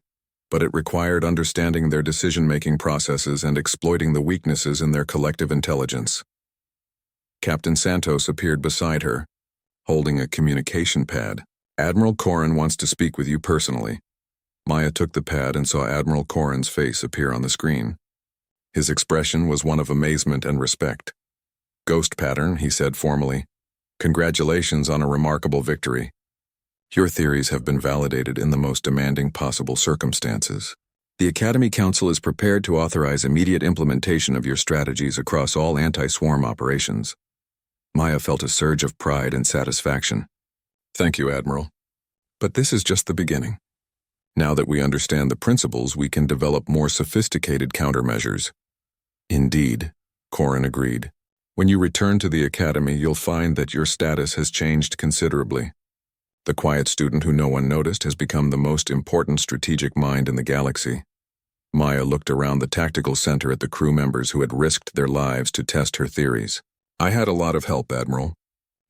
Speaker 1: but it required understanding their decision-making processes and exploiting the weaknesses in their collective intelligence. Captain Santos appeared beside her, holding a communication pad. "Admiral Corrin wants to speak with you personally." Maya took the pad and saw Admiral Corrin's face appear on the screen. His expression was one of amazement and respect. "Ghost Pattern," he said formally. "Congratulations on a remarkable victory. Your theories have been validated in the most demanding possible circumstances. The Academy Council is prepared to authorize immediate implementation of your strategies across all anti-swarm operations." Maya felt a surge of pride and satisfaction. "Thank you, Admiral. But this is just the beginning. Now that we understand the principles, we can develop more sophisticated countermeasures." "Indeed," Corrin agreed. When you return to the academy, you'll find that your status has changed considerably. The quiet student who no one noticed has become the most important strategic mind in the galaxy. Maya looked around the tactical center at the crew members who had risked their lives to test her theories. I had a lot of help, Admiral.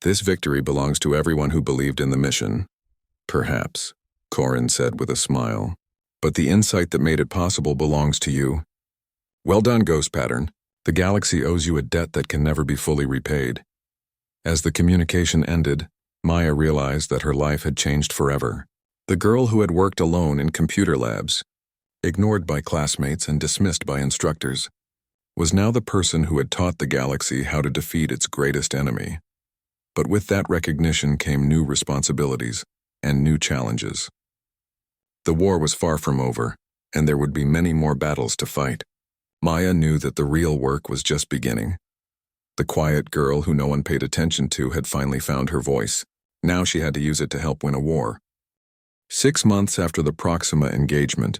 Speaker 1: This victory belongs to everyone who believed in the mission. Perhaps, Corin said with a smile. But the insight that made it possible belongs to you. Well done, Ghost Pattern. The galaxy owes you a debt that can never be fully repaid. As the communication ended, Maya realized that her life had changed forever. The girl who had worked alone in computer labs, ignored by classmates and dismissed by instructors, was now the person who had taught the galaxy how to defeat its greatest enemy. But with that recognition came new responsibilities and new challenges. The war was far from over, and there would be many more battles to fight. Maya knew that the real work was just beginning. The quiet girl who no one paid attention to had finally found her voice. Now she had to use it to help win a war. 6 months after the Proxima engagement,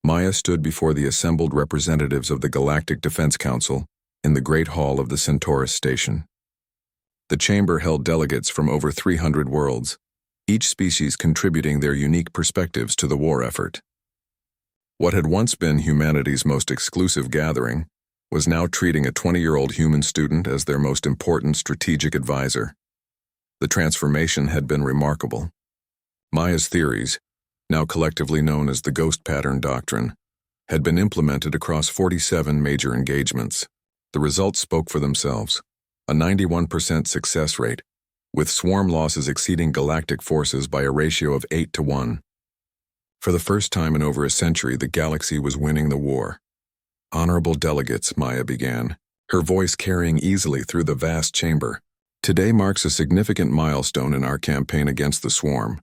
Speaker 1: Maya stood before the assembled representatives of the Galactic Defense Council in the Great Hall of the Centaurus Station. The chamber held delegates from over 300 worlds, each species contributing their unique perspectives to the war effort. What had once been humanity's most exclusive gathering was now treating a 20-year-old human student as their most important strategic advisor. The transformation had been remarkable. Maya's theories, now collectively known as the Ghost Pattern Doctrine, had been implemented across 47 major engagements. The results spoke for themselves. A 91% success rate, with swarm losses exceeding galactic forces by a ratio of 8 to 1. For the first time in over a century, the galaxy was winning the war. Honorable delegates, Maya began, her voice carrying easily through the vast chamber. Today marks a significant milestone in our campaign against the swarm.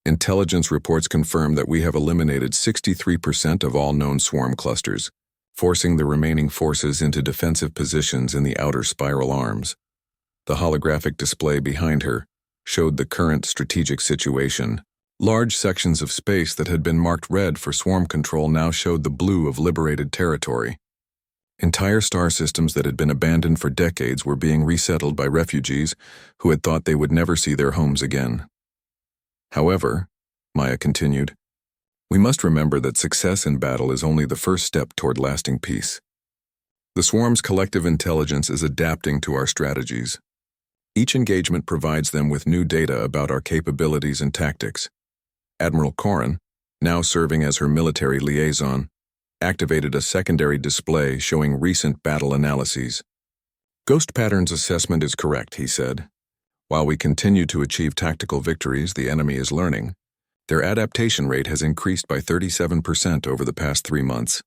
Speaker 1: Intelligence reports confirm that we have eliminated 63% of all known swarm clusters, forcing the remaining forces into defensive positions in the outer spiral arms. The holographic display behind her showed the current strategic situation. Large sections of space that had been marked red for swarm control now showed the blue of liberated territory. Entire star systems that had been abandoned for decades were being resettled by refugees who had thought they would never see their homes again. However, Maya continued, we must remember that success in battle is only the first step toward lasting peace. The swarm's collective intelligence is adapting to our strategies. Each engagement provides them with new data about our capabilities and tactics. Admiral Corin, now serving as her military liaison, activated a secondary display showing recent battle analyses. Ghost Pattern's assessment is correct, he said. While we continue to achieve tactical victories the enemy is learning, their adaptation rate has increased by 37% over the past 3 months.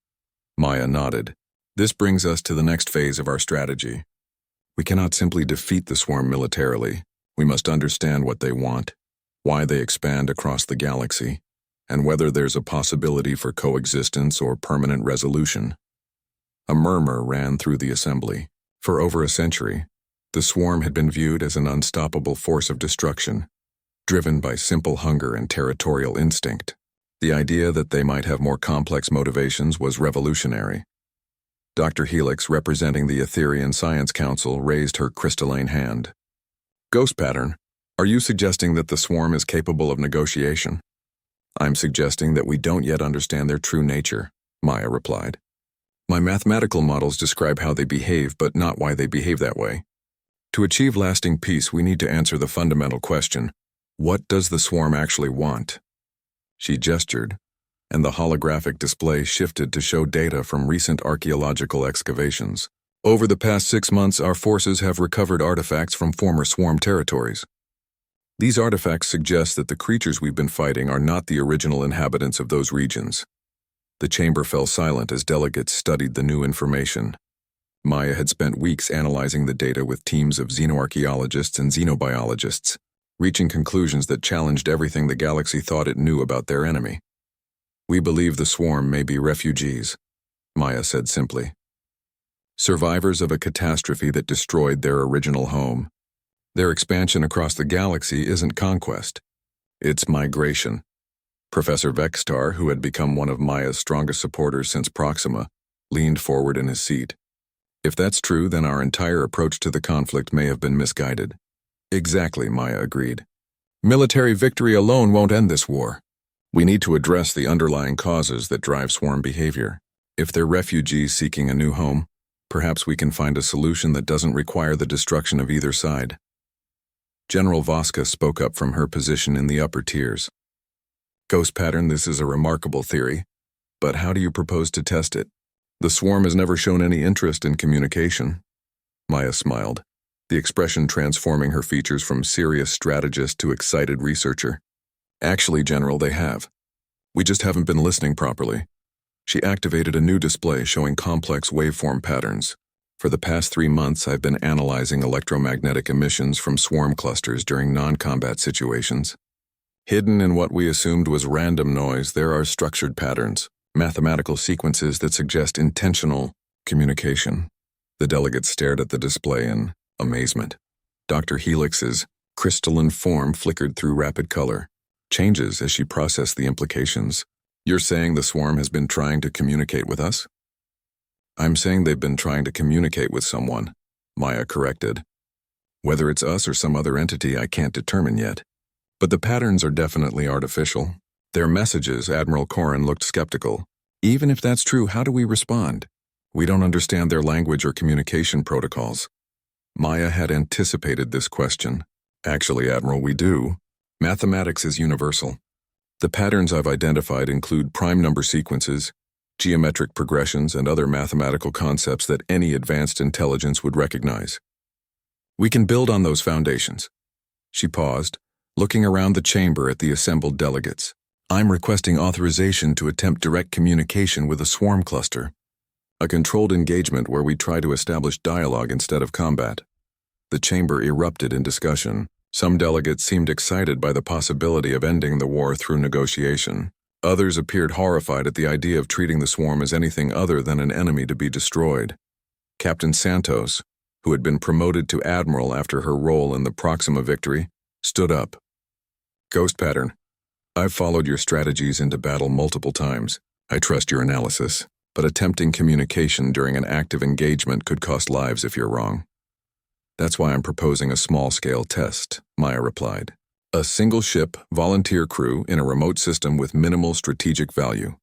Speaker 1: Maya nodded. This brings us to the next phase of our strategy. We cannot simply defeat the swarm militarily. We must understand what they want, why they expand across the galaxy, and whether there's a possibility for coexistence or permanent resolution. A murmur ran through the assembly. For over a century, the swarm had been viewed as an unstoppable force of destruction, driven by simple hunger and territorial instinct. The idea that they might have more complex motivations was revolutionary. Dr. Helix, representing the Etherian Science Council, raised her crystalline hand. Ghost Pattern, are you suggesting that the swarm is capable of negotiation? I'm suggesting that we don't yet understand their true nature, Maya replied. My mathematical models describe how they behave, but not why they behave that way. To achieve lasting peace, we need to answer the fundamental question, what does the swarm actually want? She gestured, and the holographic display shifted to show data from recent archaeological excavations. Over the past 6 months, our forces have recovered artifacts from former swarm territories. These artifacts suggest that the creatures we've been fighting are not the original inhabitants of those regions. The chamber fell silent as delegates studied the new information. Maya had spent weeks analyzing the data with teams of xenoarchaeologists and xenobiologists, reaching conclusions that challenged everything the galaxy thought it knew about their enemy. We believe the swarm may be refugees, Maya said simply. Survivors of a catastrophe that destroyed their original home. Their expansion across the galaxy isn't conquest. It's migration. Professor Vextar, who had become one of Maya's strongest supporters since Proxima, leaned forward in his seat. If that's true, then our entire approach to the conflict may have been misguided. Exactly, Maya agreed. Military victory alone won't end this war. We need to address the underlying causes that drive swarm behavior. If they're refugees seeking a new home, perhaps we can find a solution that doesn't require the destruction of either side. General Voska spoke up from her position in the upper tiers. Ghost pattern, this is a remarkable theory, but how do you propose to test it? The swarm has never shown any interest in communication. Maya smiled, the expression transforming her features from serious strategist to excited researcher. Actually, General, they have. We just haven't been listening properly. She activated a new display showing complex waveform patterns. For the past 3 months, I've been analyzing electromagnetic emissions from swarm clusters during non-combat situations. Hidden in what we assumed was random noise, there are structured patterns, mathematical sequences that suggest intentional communication. The delegates stared at the display in amazement. Dr. Helix's crystalline form flickered through rapid color, changes as she processed the implications. You're saying the swarm has been trying to communicate with us? I'm saying they've been trying to communicate with someone, Maya corrected. Whether it's us or some other entity, I can't determine yet. But the patterns are definitely artificial. Their messages, Admiral Corrin looked skeptical. Even if that's true, how do we respond? We don't understand their language or communication protocols. Maya had anticipated this question. Actually, Admiral, we do. Mathematics is universal. The patterns I've identified include prime number sequences, geometric progressions, and other mathematical concepts that any advanced intelligence would recognize. We can build on those foundations. She paused, looking around the chamber at the assembled delegates. I'm requesting authorization to attempt direct communication with a swarm cluster. A controlled engagement where we try to establish dialogue instead of combat. The chamber erupted in discussion. Some delegates seemed excited by the possibility of ending the war through negotiation. Others appeared horrified at the idea of treating the swarm as anything other than an enemy to be destroyed. Captain Santos, who had been promoted to admiral after her role in the Proxima victory, stood up. Ghost pattern, I've followed your strategies into battle multiple times. I trust your analysis, but attempting communication during an active engagement could cost lives if you're wrong. That's why I'm proposing a small-scale test, Maya replied. A single ship, volunteer crew in a remote system with minimal strategic value.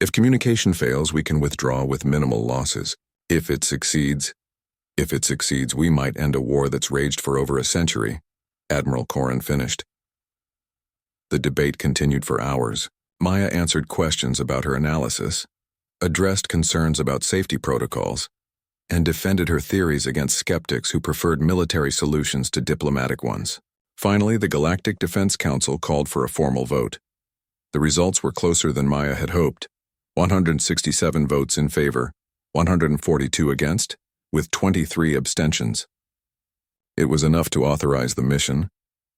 Speaker 1: If communication fails, we can withdraw with minimal losses. If it succeeds, we might end a war that's raged for over a century, Admiral Corrin finished. The debate continued for hours. Maya answered questions about her analysis, addressed concerns about safety protocols, and defended her theories against skeptics who preferred military solutions to diplomatic ones. Finally, the Galactic Defense Council called for a formal vote. The results were closer than Maya had hoped. 167 votes in favor, 142 against, with 23 abstentions. It was enough to authorize the mission,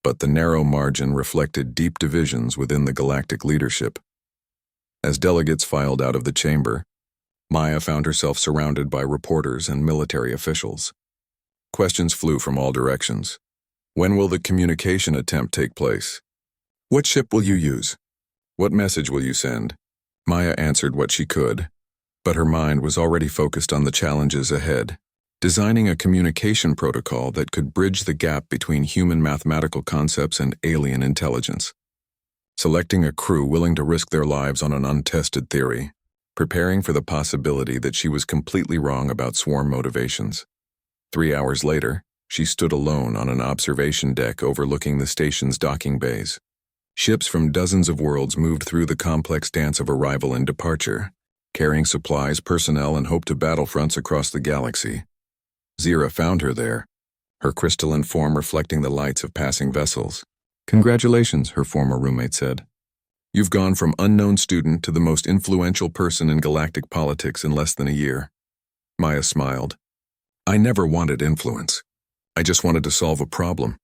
Speaker 1: but the narrow margin reflected deep divisions within the galactic leadership. As delegates filed out of the chamber, Maya found herself surrounded by reporters and military officials. Questions flew from all directions. When will the communication attempt take place? What ship will you use? What message will you send? Maya answered what she could, but her mind was already focused on the challenges ahead, designing a communication protocol that could bridge the gap between human mathematical concepts and alien intelligence. Selecting a crew willing to risk their lives on an untested theory, preparing for the possibility that she was completely wrong about swarm motivations. 3 hours later, she stood alone on an observation deck overlooking the station's docking bays. Ships from dozens of worlds moved through the complex dance of arrival and departure, carrying supplies, personnel, and hope to battlefronts across the galaxy. Zira found her there, her crystalline form reflecting the lights of passing vessels. Congratulations, her former roommate said. You've gone from unknown student to the most influential person in galactic politics in less than a year. Maya smiled. I never wanted influence. I just wanted to solve a problem.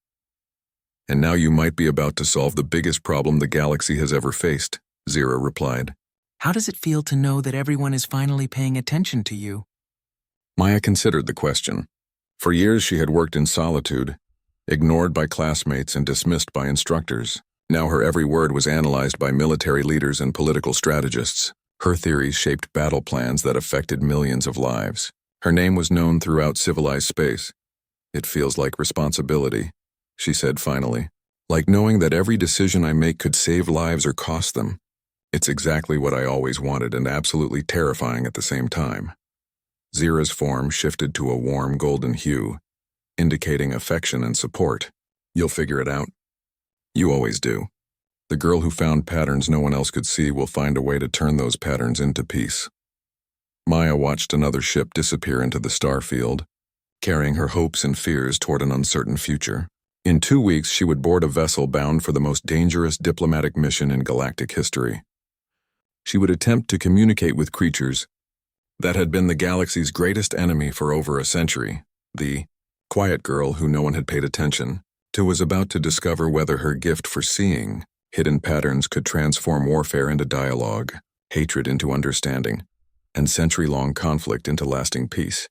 Speaker 1: And now you might be about to solve the biggest problem the galaxy has ever faced, Zira replied.
Speaker 3: How does it feel to know that everyone is finally paying attention to you?
Speaker 1: Maya considered the question. For years she had worked in solitude, ignored by classmates and dismissed by instructors. Now her every word was analyzed by military leaders and political strategists. Her theories shaped battle plans that affected millions of lives. Her name was known throughout civilized space. It feels like responsibility, she said finally. Like knowing that every decision I make could save lives or cost them. It's exactly what I always wanted and absolutely terrifying at the same time. Zira's form shifted to a warm golden hue, indicating affection and support. You'll figure it out. You always do. The girl who found patterns no one else could see will find a way to turn those patterns into peace. Maya watched another ship disappear into the star field, carrying her hopes and fears toward an uncertain future. In 2 weeks, she would board a vessel bound for the most dangerous diplomatic mission in galactic history. She would attempt to communicate with creatures that had been the galaxy's greatest enemy for over a century. The quiet girl who no one had paid attention to was about to discover whether her gift for seeing hidden patterns could transform warfare into dialogue, hatred into understanding, and century-long conflict into lasting peace.